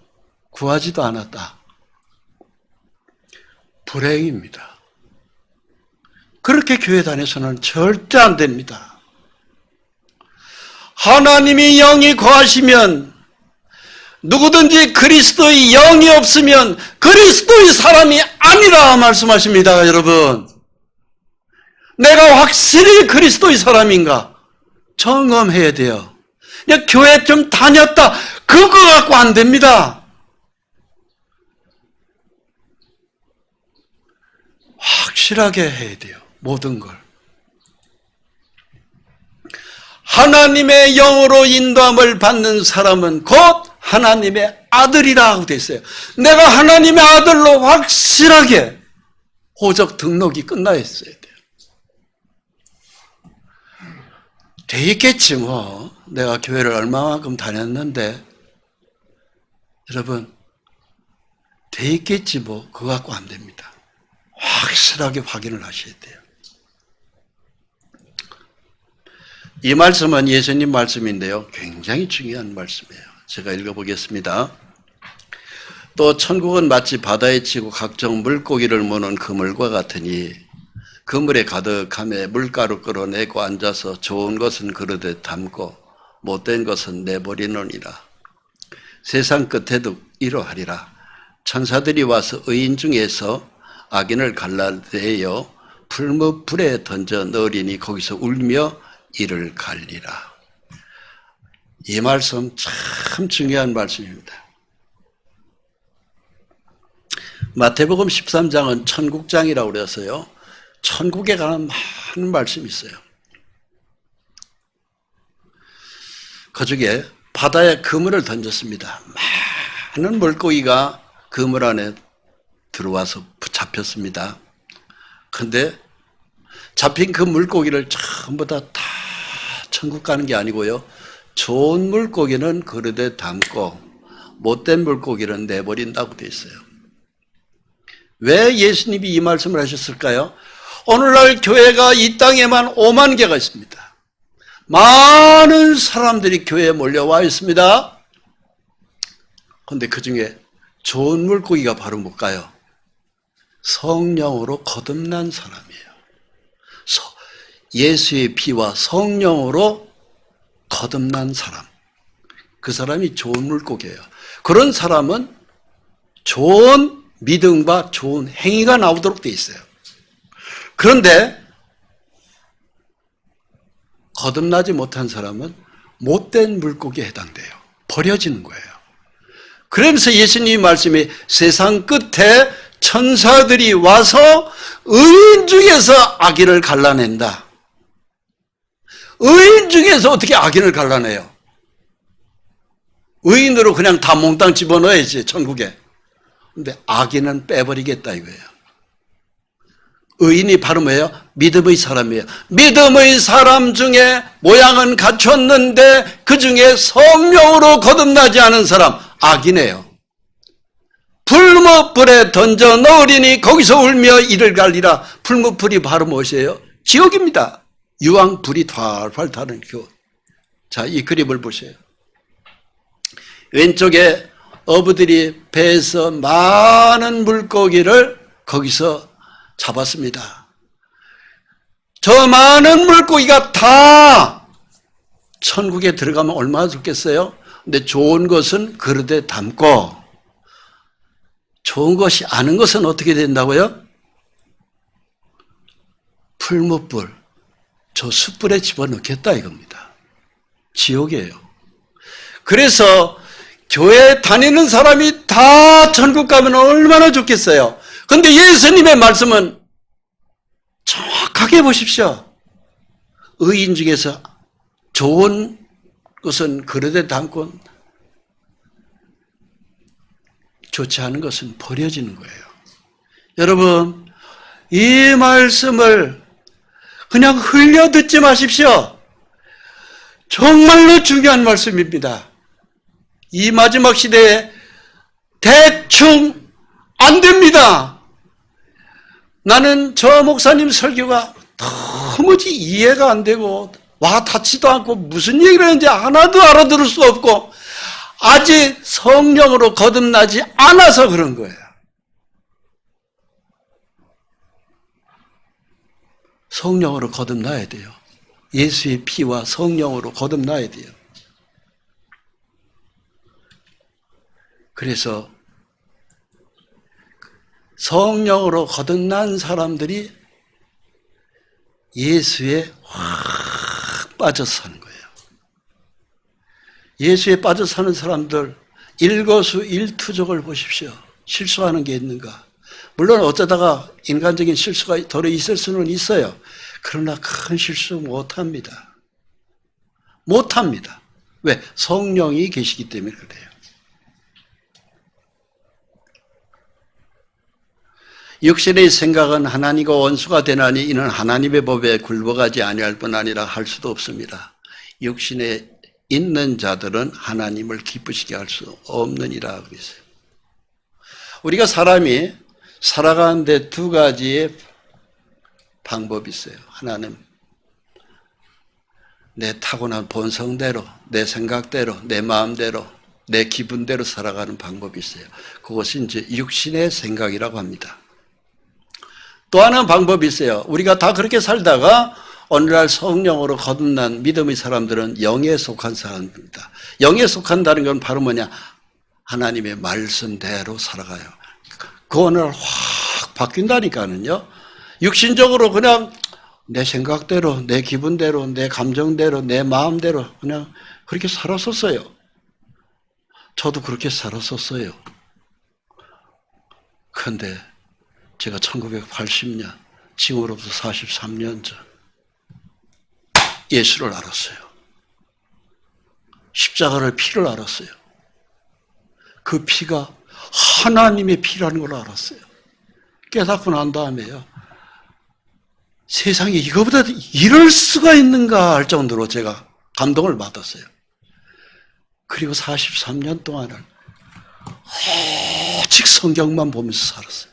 구하지도 않았다. 불행입니다. 그렇게 교회 다녀서는 절대 안 됩니다. 하나님의 영이 거하시면 누구든지 그리스도의 영이 없으면 그리스도의 사람이 아니라 말씀하십니다. 여러분, 내가 확실히 그리스도의 사람인가 점검해야 돼요. 그냥 교회 좀 다녔다 그거 갖고 안 됩니다. 확실하게 해야 돼요. 모든 걸. 하나님의 영으로 인도함을 받는 사람은 곧 하나님의 아들이라고 되어 있어요. 내가 하나님의 아들로 확실하게 호적 등록이 끝나 있어야 돼요. 돼 있겠지 뭐. 내가 교회를 얼마만큼 다녔는데 여러분 돼 있겠지 뭐. 그거 갖고 안 됩니다. 확실하게 확인을 하셔야 돼요. 이 말씀은 예수님 말씀인데요. 굉장히 중요한 말씀이에요. 제가 읽어보겠습니다. 또 천국은 마치 바다에 치고 각종 물고기를 모는 그물과 같으니 그물에 가득함에 물가로 끌어내고 앉아서 좋은 것은 그릇에 담고 못된 것은 내버리느니라. 세상 끝에도 이러하리라. 천사들이 와서 의인 중에서 악인을 갈라내어 풀무불에 던져 넣으리니 거기서 울며 이를 갈리라. 이 말씀 참 중요한 말씀입니다. 마태복음 13장은 천국장이라고 그래서요. 천국에 관한 많은 말씀이 있어요. 그중에 바다에 그물을 던졌습니다. 많은 물고기가 그물 안에 들어와서 잡혔습니다. 그런데 잡힌 그 물고기를 전부 다 천국 가는 게 아니고요. 좋은 물고기는 그릇에 담고 못된 물고기는 내버린다고 되어 있어요. 왜 예수님이 이 말씀을 하셨을까요? 오늘날 교회가 이 땅에만 5만 개가 있습니다. 많은 사람들이 교회에 몰려와 있습니다. 그런데 그 중에 좋은 물고기가 바로 뭘까요? 성령으로 거듭난 사람이에요. 예수의 피와 성령으로 거듭난 사람. 그 사람이 좋은 물고기예요. 그런 사람은 좋은 믿음과 좋은 행위가 나오도록 돼 있어요. 그런데 거듭나지 못한 사람은 못된 물고기에 해당돼요. 버려지는 거예요. 그러면서 예수님이 말씀이 세상 끝에 천사들이 와서 의인 중에서 악인을 갈라낸다. 의인 중에서 어떻게 악인을 갈라내요? 의인으로 그냥 다 몽땅 집어넣어야지 천국에. 근데 악인은 빼버리겠다 이거예요. 의인이 바로 뭐예요? 믿음의 사람이에요. 믿음의 사람 중에 모양은 갖췄는데 그 중에 성령으로 거듭나지 않은 사람 악이네요. 풀무불에 던져 넣으리니 거기서 울며 이를 갈리라. 풀무불이 바로 무엇이에요? 지옥입니다. 유황불이 활활 타는 그. 자, 이 그림을 보세요. 왼쪽에 어부들이 배에서 많은 물고기를 거기서 잡았습니다. 저 많은 물고기가 다 천국에 들어가면 얼마나 좋겠어요? 근데 좋은 것은 그릇에 담고 좋은 것이 아닌 것은 어떻게 된다고요? 풀무불, 저 숯불에 집어넣겠다 이겁니다. 지옥이에요. 그래서 교회 다니는 사람이 다 천국 가면 얼마나 좋겠어요. 그런데 예수님의 말씀은 정확하게 보십시오. 의인 중에서 좋은 것은 그릇에 담고 좋지 않은 것은 버려지는 거예요. 여러분, 이 말씀을 그냥 흘려 듣지 마십시오. 정말로 중요한 말씀입니다. 이 마지막 시대에 대충 안 됩니다. 나는 저 목사님 설교가 도무지 이해가 안 되고 와 닿지도 않고 무슨 얘기를 하는지 하나도 알아들을 수 없고 아직 성령으로 거듭나지 않아서 그런 거예요. 성령으로 거듭나야 돼요. 예수의 피와 성령으로 거듭나야 돼요. 그래서 성령으로 거듭난 사람들이 예수에 확 빠져서 사는 거예요. 예수에 빠져 사는 사람들 일거수일투족을 보십시오. 실수하는 게 있는가? 물론 어쩌다가 인간적인 실수가 덜어 있을 수는 있어요. 그러나 큰 실수 못합니다. 못합니다. 왜? 성령이 계시기 때문에 그래요. 육신의 생각은 하나님과 원수가 되나니 이는 하나님의 법에 굴복하지 아니할 뿐 아니라 할 수도 없습니다. 육신에 있는 자들은 하나님을 기쁘시게 할 수 없느니라 그랬어요. 우리가 사람이 살아가는데 두 가지의 방법이 있어요. 하나는 내 타고난 본성대로, 내 생각대로, 내 마음대로, 내 기분대로 살아가는 방법이 있어요. 그것이 이제 육신의 생각이라고 합니다. 또 하나는 방법이 있어요. 우리가 다 그렇게 살다가 오늘날 성령으로 거듭난 믿음의 사람들은 영에 속한 사람입니다. 영에 속한다는 건 바로 뭐냐? 하나님의 말씀대로 살아가요. 그 어느 날 확 바뀐다니까는요. 육신적으로 그냥 내 생각대로, 내 기분대로, 내 감정대로, 내 마음대로 그냥 그렇게 살았었어요. 저도 그렇게 살았었어요. 그런데 제가 1980년, 지금으로부터 43년 전 예수를 알았어요. 십자가를 피를 알았어요. 그 피가 하나님의 피라는 걸 알았어요. 깨닫고 난 다음에요. 세상에 이거보다 이럴 수가 있는가 할 정도로 제가 감동을 받았어요. 그리고 43년 동안을 오직 성경만 보면서 살았어요.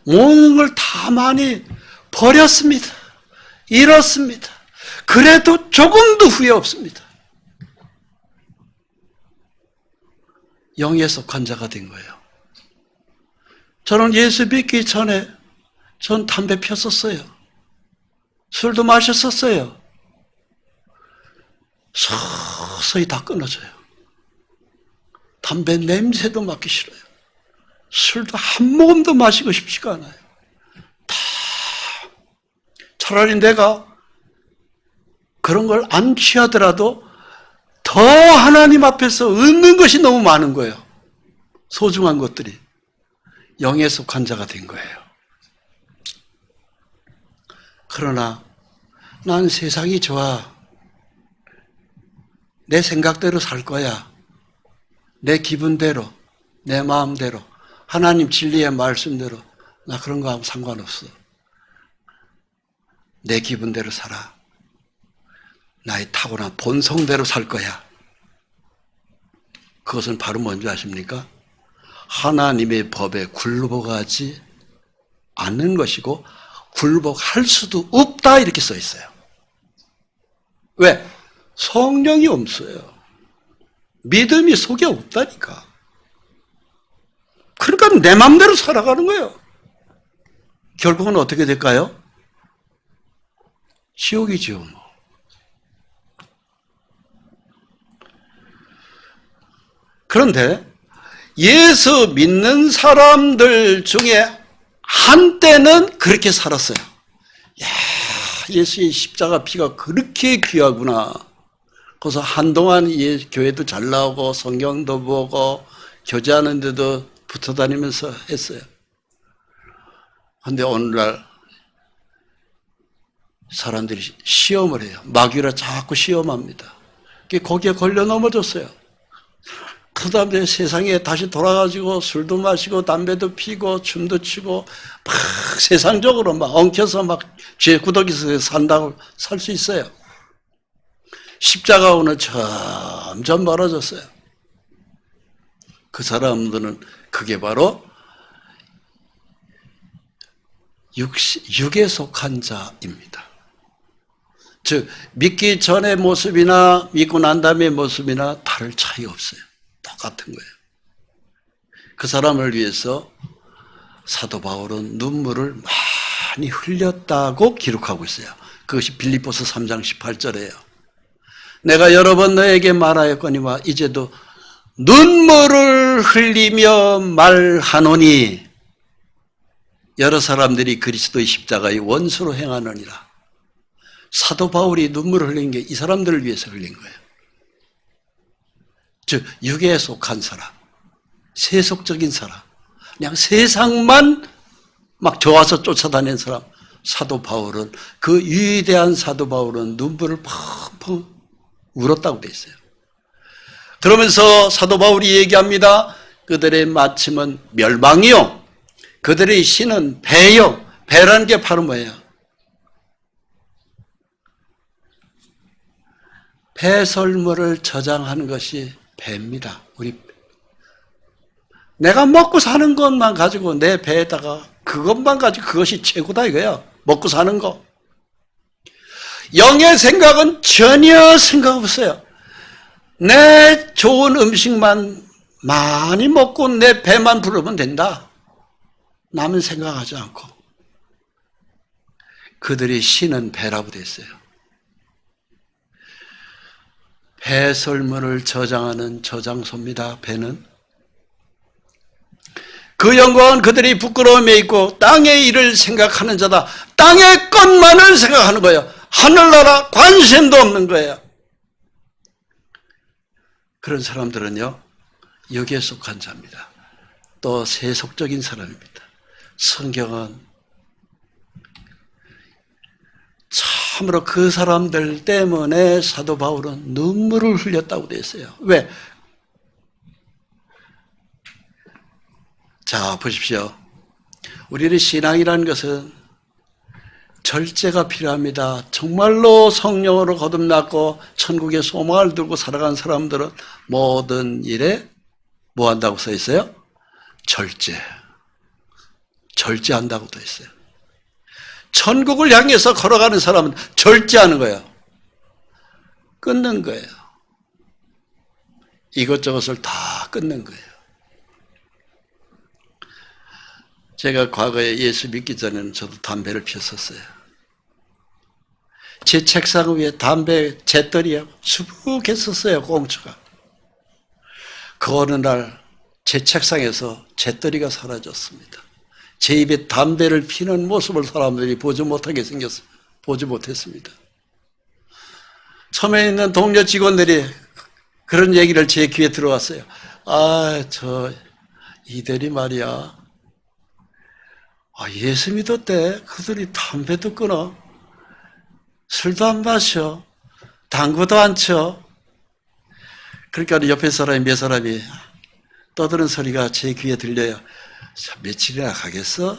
모든 걸 다 많이 버렸습니다. 잃었습니다. 그래도 조금도 후회 없습니다. 영에 속한 자가 된 거예요. 저는 예수 믿기 전에 전 담배 폈었어요. 술도 마셨었어요. 서서히 다 끊어져요. 담배 냄새도 맡기 싫어요. 술도 한 모금도 마시고 싶지가 않아요. 다 차라리 내가 그런 걸 안 취하더라도 더 하나님 앞에서 얻는 것이 너무 많은 거예요. 소중한 것들이. 영에 속한 자가 된 거예요. 그러나 난 세상이 좋아. 내 생각대로 살 거야. 내 기분대로, 내 마음대로, 하나님 진리의 말씀대로 나 그런 거 하고 상관없어. 내 기분대로 살아. 나의 타고난 본성대로 살 거야. 그것은 바로 뭔지 아십니까? 하나님의 법에 굴복하지 않는 것이고 굴복할 수도 없다 이렇게 써 있어요. 왜? 성령이 없어요. 믿음이 속에 없다니까. 그러니까 내 마음대로 살아가는 거예요. 결국은 어떻게 될까요? 지옥이죠. 뭐. 그런데 예수 믿는 사람들 중에 한때는 그렇게 살았어요. 야, 예수의 십자가 피가 그렇게 귀하구나. 그래서 한동안 교회도 잘 나오고 성경도 보고 교제하는 데도 붙어 다니면서 했어요. 그런데 오늘날 사람들이 시험을 해요. 마귀라 자꾸 시험합니다. 거기에 걸려 넘어졌어요. 그 다음에 세상에 다시 돌아가지고 술도 마시고 담배도 피고 춤도 추고 막 세상적으로 막 엉켜서 막 죄 구덩이에서 산다고 살 수 있어요. 십자가와는 점점 멀어졌어요. 그 사람들은 그게 바로 육에 속한 자입니다. 즉 믿기 전의 모습이나 믿고 난 다음의 모습이나 다를 차이 없어요. 똑같은 거예요. 그 사람을 위해서 사도 바울은 눈물을 많이 흘렸다고 기록하고 있어요. 그것이 빌립보서 3장 18절이에요. 내가 여러 번 너에게 말하였거니와 이제도 눈물을 흘리며 말하노니 여러 사람들이 그리스도의 십자가의 원수로 행하느니라. 사도 바울이 눈물을 흘린 게 이 사람들을 위해서 흘린 거예요. 즉 육에 속한 사람, 세속적인 사람, 그냥 세상만 막 좋아서 쫓아다니는 사람, 사도 바울은 그 위대한 사도 바울은 눈물을 펑펑 울었다고 돼 있어요. 그러면서 사도 바울이 얘기합니다. 그들의 마침은 멸망이요, 그들의 신은 배요. 배라는 게 바로 뭐예요? 배설물을 저장하는 것이 배입니다. 내가 먹고 사는 것만 가지고 내 배에다가 그것만 가지고 그것이 최고다 이거야. 먹고 사는 거. 영의 생각은 전혀 생각 없어요. 내 좋은 음식만 많이 먹고 내 배만 부르면 된다. 남은 생각하지 않고. 그들의 신은 배라고 돼 있어요. 배설물을 저장하는 저장소입니다. 배는. 그 영광은 그들이 부끄러움에 있고 땅의 일을 생각하는 자다. 땅의 것만을 생각하는 거예요. 하늘나라 관심도 없는 거예요. 그런 사람들은요, 여기에 속한 자입니다. 또 세속적인 사람입니다. 성경은 참으로 그 사람들 때문에 사도 바울은 눈물을 흘렸다고 되어 있어요. 왜? 자, 보십시오. 우리의 신앙이라는 것은 절제가 필요합니다. 정말로 성령으로 거듭났고 천국의 소망을 들고 살아간 사람들은 모든 일에 뭐 한다고 써 있어요? 절제. 절제한다고 돼 있어요. 천국을 향해서 걸어가는 사람은 절제하는 거예요. 끊는 거예요. 이것저것을 다 끊는 거예요. 제가 과거에 예수 믿기 전에는 저도 담배를 피웠었어요. 제 책상 위에 담배 재떨이에 수북했었어요, 꽁초가. 그 어느 날 제 책상에서 재떨이가 사라졌습니다. 제 입에 담배를 피는 모습을 사람들이 보지 못하게 생겼어요. 보지 못했습니다. 처음에 있는 동료 직원들이 그런 얘기를 제 귀에 들어왔어요. 아, 저 이대리 말이야. 예수 믿었대. 그들이 담배도 끊어. 술도 안 마셔. 당구도 안 쳐. 그러니까 옆에 사람이 몇 사람이 떠드는 소리가 제 귀에 들려요. 며칠이나 가겠어?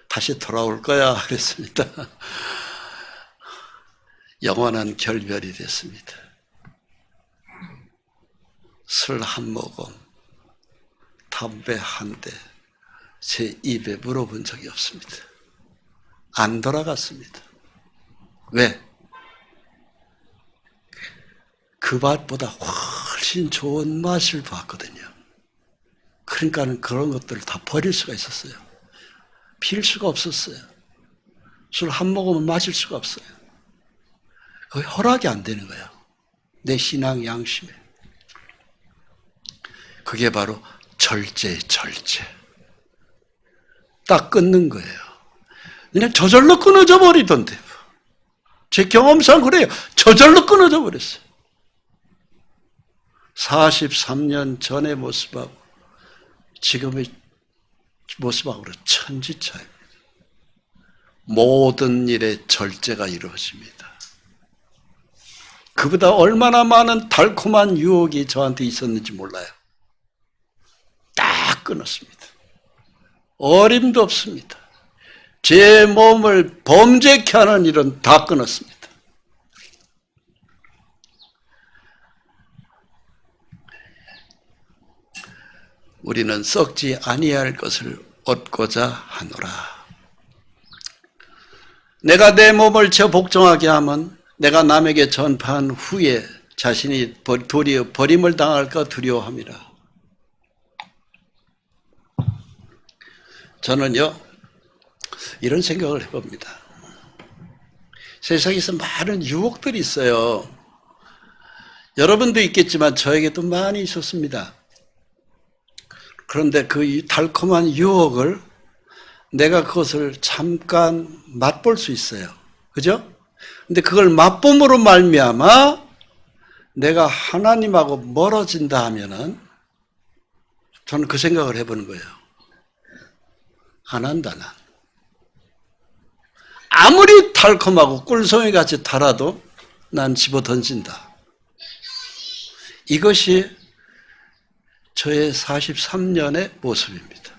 다시 돌아올 거야. 그랬습니다. 영원한 결별이 됐습니다. 술 한 모금, 담배 한 대, 제 입에 물어본 적이 없습니다. 안 돌아갔습니다. 왜? 그 맛보다 훨씬 좋은 맛을 봤거든요. 그러니까 그런 것들을 다 버릴 수가 있었어요. 필 수가 없었어요. 술 한 모금은 마실 수가 없어요. 그게 허락이 안 되는 거예요. 내 신앙 양심에. 그게 바로 절제. 딱 끊는 거예요. 그냥 저절로 끊어져 버리던데. 제 경험상 그래요. 저절로 끊어져 버렸어요. 43년 전의 모습하고 지금의 모습하고는 천지 차이입니다. 모든 일에 절제가 이루어집니다. 그보다 얼마나 많은 달콤한 유혹이 저한테 있었는지 몰라요. 딱 끊었습니다. 어림도 없습니다. 제 몸을 범죄케 하는 일은 다 끊었습니다. 우리는 썩지 아니할 것을 얻고자 하노라. 내가 내 몸을 저 복종하게 하면 내가 남에게 전파한 후에 자신이 도리어 버림을 당할까 두려워함이라. 저는요, 이런 생각을 해봅니다. 세상에서 많은 유혹들이 있어요. 여러분도 있겠지만 저에게도 많이 있었습니다. 그런데 그 달콤한 유혹을 내가 그것을 잠깐 맛볼 수 있어요. 그죠? 근데 그걸 맛봄으로 말미암아 내가 하나님하고 멀어진다 하면은 저는 그 생각을 해보는 거예요. 안 한다, 난. 아무리 달콤하고 꿀송이 같이 달아도 난 집어 던진다. 이것이 저의 43년의 모습입니다.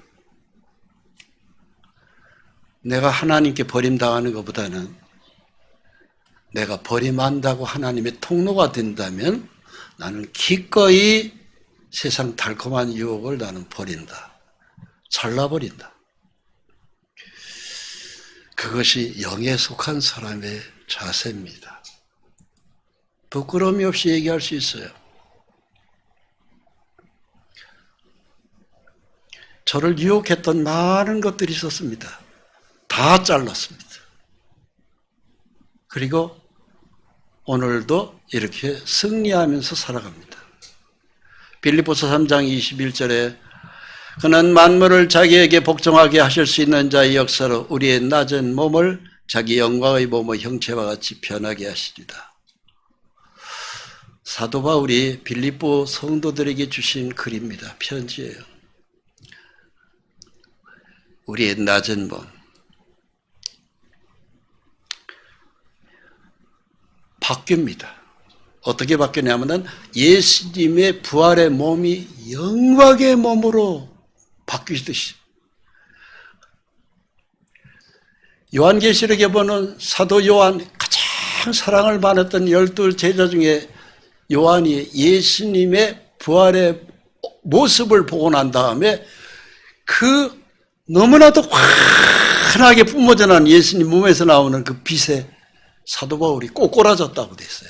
내가 하나님께 버림당하는 것보다는 내가 버림한다고 하나님의 통로가 된다면 나는 기꺼이 세상 달콤한 유혹을 나는 버린다. 잘라버린다. 그것이 영에 속한 사람의 자세입니다. 부끄러움이 없이 얘기할 수 있어요. 저를 유혹했던 많은 것들이 있었습니다. 다 잘랐습니다. 그리고 오늘도 이렇게 승리하면서 살아갑니다. 빌립보서 3장 21절에 그는 만물을 자기에게 복종하게 하실 수 있는 자의 역사로 우리의 낮은 몸을 자기 영광의 몸의 형체와 같이 변하게 하시리다. 사도 바울이 빌립보 성도들에게 주신 글입니다. 편지예요. 우리의 낮은 몸. 바뀝니다. 어떻게 바뀌냐면은 예수님의 부활의 몸이 영광의 몸으로 바뀌듯이. 요한계시록에 보는 사도 요한, 가장 사랑을 받았던 12 제자 중에 요한이 예수님의 부활의 모습을 보고 난 다음에 그 너무나도 환하게 뿜어져 나는 예수님 몸에서 나오는 그 빛에 사도 바울이 꼬꾸라졌다고 돼 있어요.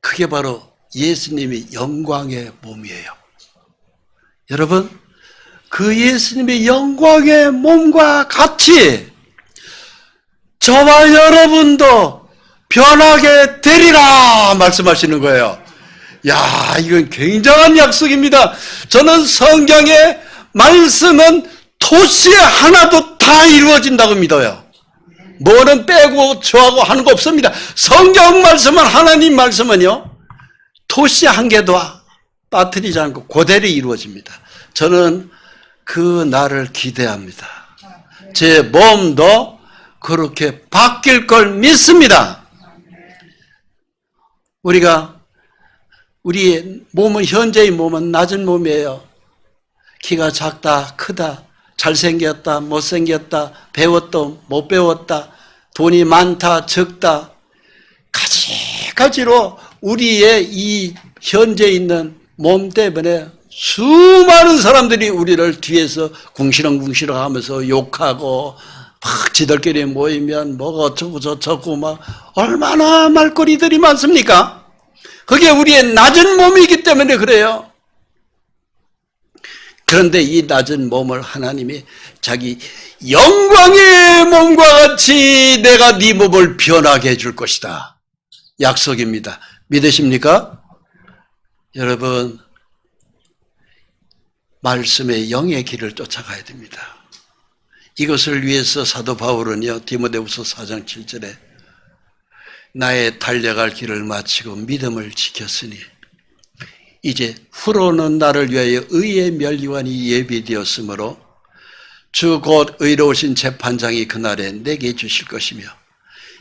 그게 바로 예수님의 영광의 몸이에요. 여러분, 그 예수님의 영광의 몸과 같이 저와 여러분도 변하게 되리라 말씀하시는 거예요. 야, 이건 굉장한 약속입니다. 저는 성경의 말씀은 토시 하나도 다 이루어진다고 믿어요. 뭐는 빼고 저하고 하는 거 없습니다. 성경 말씀은, 하나님 말씀은요, 토시 한 개도 빠뜨리지 않고 그대로 이루어집니다. 저는 그 날을 기대합니다. 제 몸도 그렇게 바뀔 걸 믿습니다. 우리의 몸은, 현재의 몸은 낮은 몸이에요. 키가 작다, 크다, 잘생겼다, 못생겼다, 배웠다, 못 배웠다, 돈이 많다, 적다, 가지가지로 우리의 이 현재 있는 몸 때문에 수많은 사람들이 우리를 뒤에서 궁시렁궁시렁 하면서 욕하고, 막 지들끼리 모이면 뭐가 어쩌고 저쩌고 막 얼마나 말거리들이 많습니까? 그게 우리의 낮은 몸이기 때문에 그래요. 그런데 이 낮은 몸을 하나님이 자기 영광의 몸과 같이 내가 네 몸을 변하게 해줄 것이다. 약속입니다. 믿으십니까? 여러분, 말씀의 영의 길을 쫓아가야 됩니다. 이것을 위해서 사도 바울은요, 디모데후서 4장 7절에 나의 달려갈 길을 마치고 믿음을 지켰으니 이제 후로는 나를 위하여 의의 멸류관이 예비되었으므로 주 곧 의로우신 재판장이 그날에 내게 주실 것이며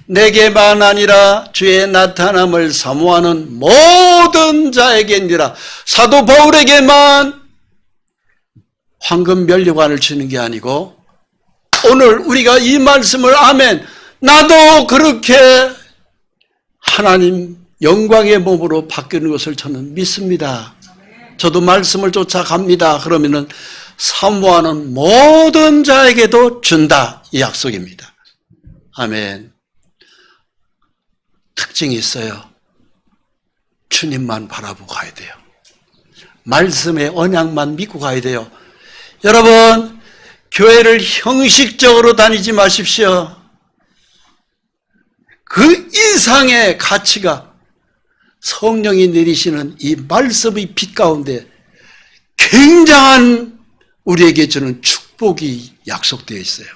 내게만 아니라 주의 나타남을 사모하는 모든 자에게니라. 사도 바울에게만 황금 멸류관을 주는 게 아니고 오늘 우리가 이 말씀을 아멘, 나도 그렇게 하나님 영광의 몸으로 바뀌는 것을 저는 믿습니다. 저도 말씀을 쫓아갑니다. 그러면은 사모하는 모든 자에게도 준다, 이 약속입니다. 아멘. 특징이 있어요. 주님만 바라보고 가야 돼요. 말씀의 언약만 믿고 가야 돼요. 여러분, 교회를 형식적으로 다니지 마십시오. 그 이상의 가치가 성령이 내리시는 이 말씀의 빛 가운데 굉장한 우리에게 주는 축복이 약속되어 있어요.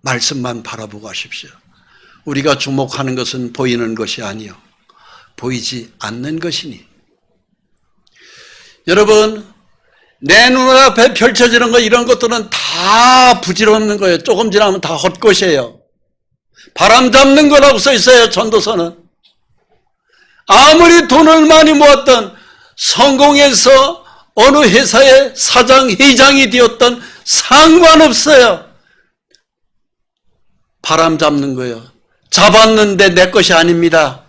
말씀만 바라보고 하십시오. 우리가 주목하는 것은 보이는 것이 아니요, 보이지 않는 것이니. 여러분, 내 눈앞에 펼쳐지는 거, 이런 것들은 다 부질없는 거예요. 조금 지나면 다 헛것이에요. 바람 잡는 거라고 써 있어요, 전도서는. 아무리 돈을 많이 모았던, 성공해서 어느 회사의 사장, 회장이 되었던 상관없어요. 바람 잡는 거예요. 잡았는데 내 것이 아닙니다.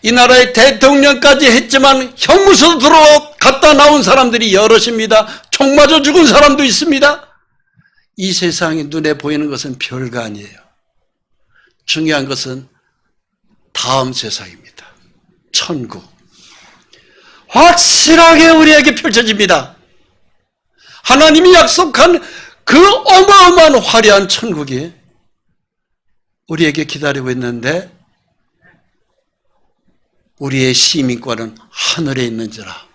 이 나라의 대통령까지 했지만 형무소로 갔다 나온 사람들이 여럿입니다. 총 맞아 죽은 사람도 있습니다. 이 세상에 눈에 보이는 것은 별거 아니에요. 중요한 것은 다음 세상입니다. 천국. 확실하게 우리에게 펼쳐집니다. 하나님이 약속한 그 어마어마한 화려한 천국이 우리에게 기다리고 있는데 우리의 시민권은 하늘에 있는지라.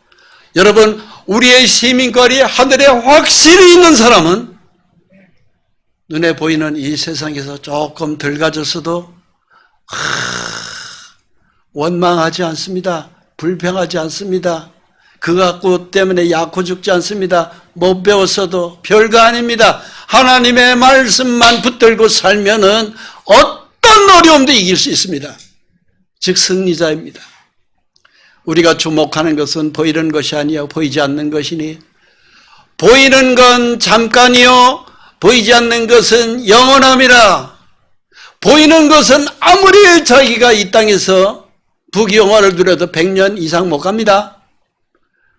여러분, 우리의 시민권이 하늘에 확실히 있는 사람은 눈에 보이는 이 세상에서 조금 덜 가졌어도 원망하지 않습니다. 불평하지 않습니다. 그것 때문에 약호 죽지 않습니다. 못 배웠어도 별거 아닙니다. 하나님의 말씀만 붙들고 살면은 어떤 어려움도 이길 수 있습니다. 즉 승리자입니다. 우리가 주목하는 것은 보이는 것이 아니요 보이지 않는 것이니, 보이는 건 잠깐이요 보이지 않는 것은 영원함이라. 보이는 것은 아무리 자기가 이 땅에서 부귀영화를 누려도 100년 이상 못 갑니다.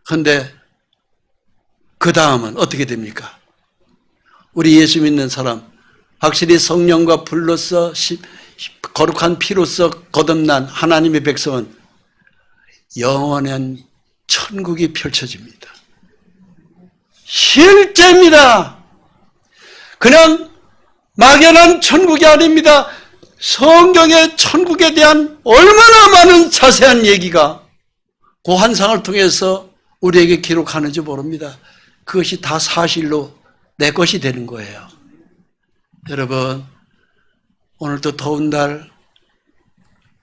그런데 그 다음은 어떻게 됩니까? 우리 예수 믿는 사람, 확실히 성령과 불로서 거룩한 피로서 거듭난 하나님의 백성은 영원한 천국이 펼쳐집니다. 실제입니다. 그냥 막연한 천국이 아닙니다. 성경의 천국에 대한 얼마나 많은 자세한 얘기가 그 환상을 통해서 우리에게 기록하는지 모릅니다. 그것이 다 사실로 내 것이 되는 거예요. 여러분, 오늘도 더운 날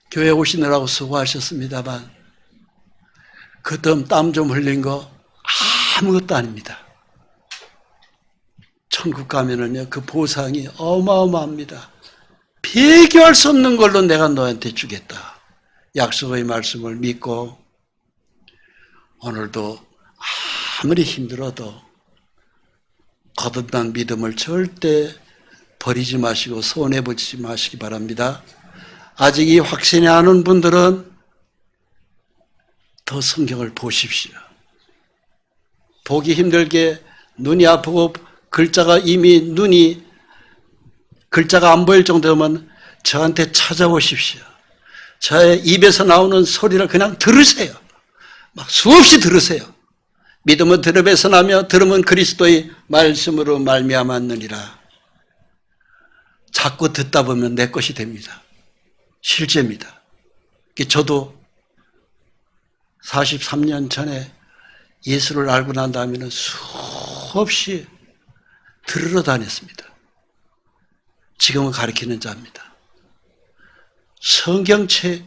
교회 오시느라고 수고하셨습니다만 그 땀 좀 흘린 거 아무것도 아닙니다. 천국 가면은요, 그 보상이 어마어마합니다. 비교할 수 없는 걸로 내가 너한테 주겠다. 약속의 말씀을 믿고 오늘도 아무리 힘들어도 거듭난 믿음을 절대 버리지 마시고 손해보지 마시기 바랍니다. 아직 이 확신이 안 온 분들은 더 성경을 보십시오. 보기 힘들게 눈이 아프고 글자가 이미 글자가 안 보일 정도면 저한테 찾아오십시오. 저의 입에서 나오는 소리를 그냥 들으세요. 막 수없이 들으세요. 믿음은 들음에서 나며 들음은 그리스도의 말씀으로 말미암았느니라. 자꾸 듣다 보면 내 것이 됩니다. 실제입니다. 저도 43년 전에 예수를 알고 난 다음에는 수없이 들으러 다녔습니다. 지금은 가르치는 자입니다. 성경책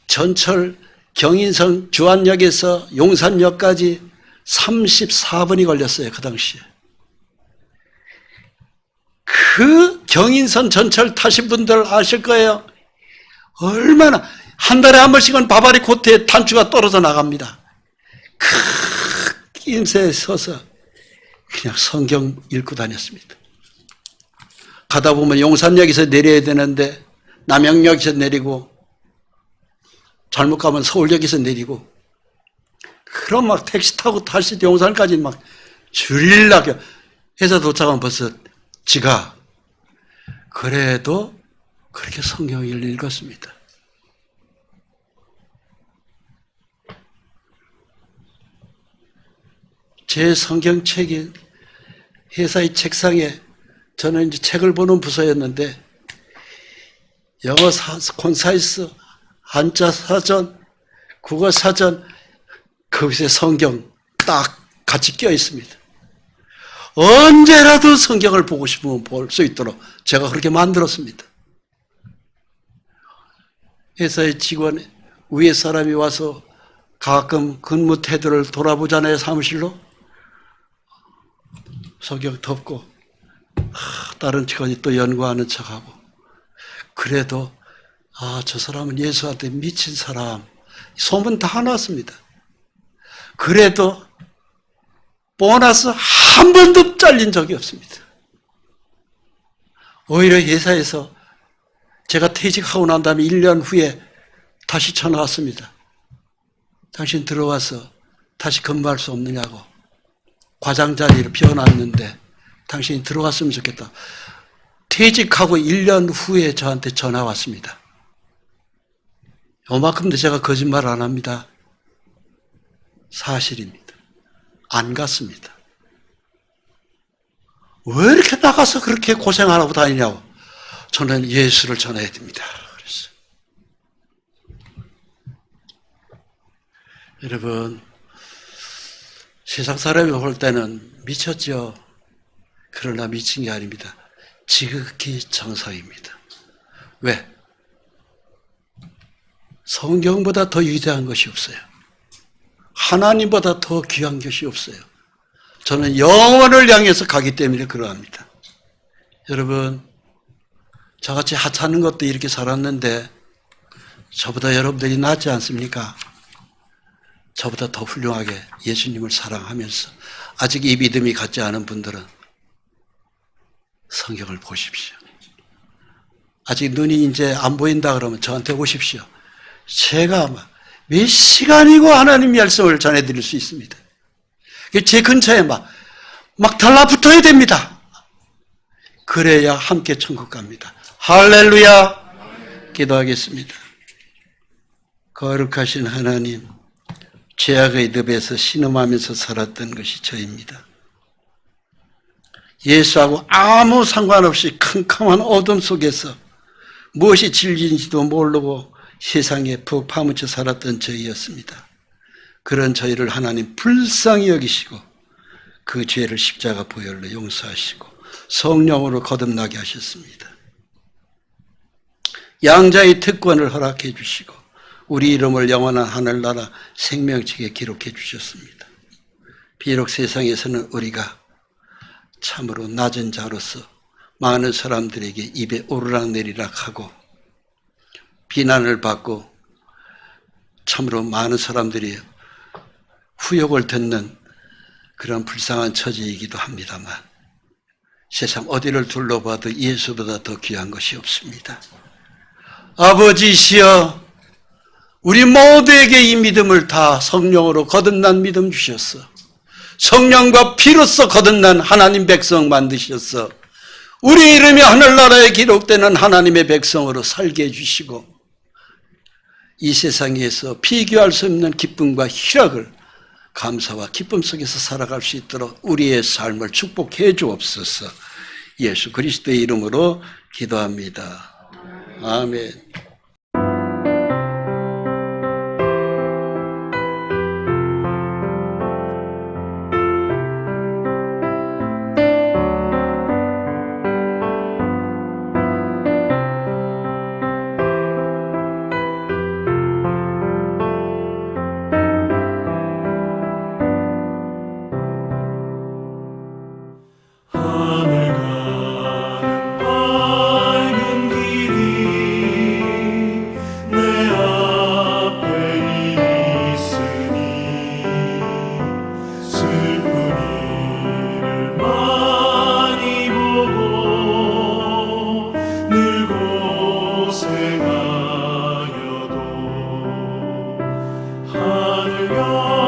전철 경인선 주안역에서 용산역까지 34분이 걸렸어요. 그 당시에. 그 경인선 전철 타신 분들 아실 거예요. 얼마나 한 달에 한 번씩은 바바리 코트에 단추가 떨어져 나갑니다. 그 낌새에 서서 그냥 성경 읽고 다녔습니다. 가다 보면 용산역에서 내려야 되는데 남양역에서 내리고 잘못 가면 서울역에서 내리고 그럼 막 택시 타고 다시 용산까지 막 줄일라게 회사 도착하면 벌써 지가 그래도 그렇게 성경을 읽었습니다. 제 성경책이 회사의 책상에 저는 이제 책을 보는 부서였는데 영어 콘사이스, 한자 사전, 국어 사전 거기서 성경 딱 같이 껴 있습니다. 언제라도 성경을 보고 싶으면 볼 수 있도록 제가 그렇게 만들었습니다. 회사의 직원 위에 사람이 와서 가끔 근무 태도를 돌아보잖아요. 사무실로 성경 덮고 다른 직원이 또 연구하는 척하고 그래도 저 사람은 예수한테 미친 사람 소문 다 났습니다. 그래도 보너스 한 번도 잘린 적이 없습니다. 오히려 회사에서 제가 퇴직하고 난 다음에 1년 후에 다시 전화 왔습니다. 당신 들어와서 다시 근무할 수 없느냐고. 과장 자리를 비워놨는데 당신이 들어갔으면 좋겠다. 퇴직하고 1년 후에 저한테 전화 왔습니다. 요만큼도 제가 거짓말 안 합니다. 사실입니다. 안 갔습니다. 왜 이렇게 나가서 그렇게 고생 안 하고 다니냐고. 저는 예수를 전해야 됩니다. 그랬어요. 여러분, 세상 사람이 볼 때는 미쳤죠. 그러나 미친 게 아닙니다. 지극히 정상입니다. 왜? 성경보다 더 위대한 것이 없어요. 하나님보다 더 귀한 것이 없어요. 저는 영원을 향해서 가기 때문에 그러합니다. 여러분, 저같이 하찮은 것도 이렇게 살았는데 저보다 여러분들이 낫지 않습니까? 저보다 더 훌륭하게 예수님을 사랑하면서 아직 이 믿음이 갖지 않은 분들은 성경을 보십시오. 아직 눈이 이제 안 보인다 그러면 저한테 오십시오. 제가 몇 시간이고 하나님 말씀을 전해드릴 수 있습니다. 제 근처에 막 달라붙어야 됩니다. 그래야 함께 천국 갑니다. 할렐루야. 기도하겠습니다. 거룩하신 하나님, 죄악의 늪에서 신음하면서 살았던 것이 저입니다. 예수하고 아무 상관없이 캄캄한 어둠 속에서 무엇이 진리인지도 모르고 세상에 푹 파묻혀 살았던 저희였습니다. 그런 저희를 하나님 불쌍히 여기시고 그 죄를 십자가 보혈로 용서하시고 성령으로 거듭나게 하셨습니다. 양자의 특권을 허락해 주시고 우리 이름을 영원한 하늘나라 생명책에 기록해 주셨습니다. 비록 세상에서는 우리가 참으로 낮은 자로서 많은 사람들에게 입에 오르락내리락 하고 비난을 받고 참으로 많은 사람들이 후욕을 듣는 그런 불쌍한 처지이기도 합니다만 세상 어디를 둘러봐도 예수보다 더 귀한 것이 없습니다. 아버지시여, 우리 모두에게 이 믿음을 다 성령으로 거듭난 믿음 주셨어. 성령과 피로써 거듭난 하나님 백성 만드셨어. 우리 이름이 하늘나라에 기록되는 하나님의 백성으로 살게 해주시고 이 세상에서 비교할 수 없는 기쁨과 희락을 감사와 기쁨 속에서 살아갈 수 있도록 우리의 삶을 축복해 주옵소서. 예수 그리스도의 이름으로 기도합니다. 아멘. 하늘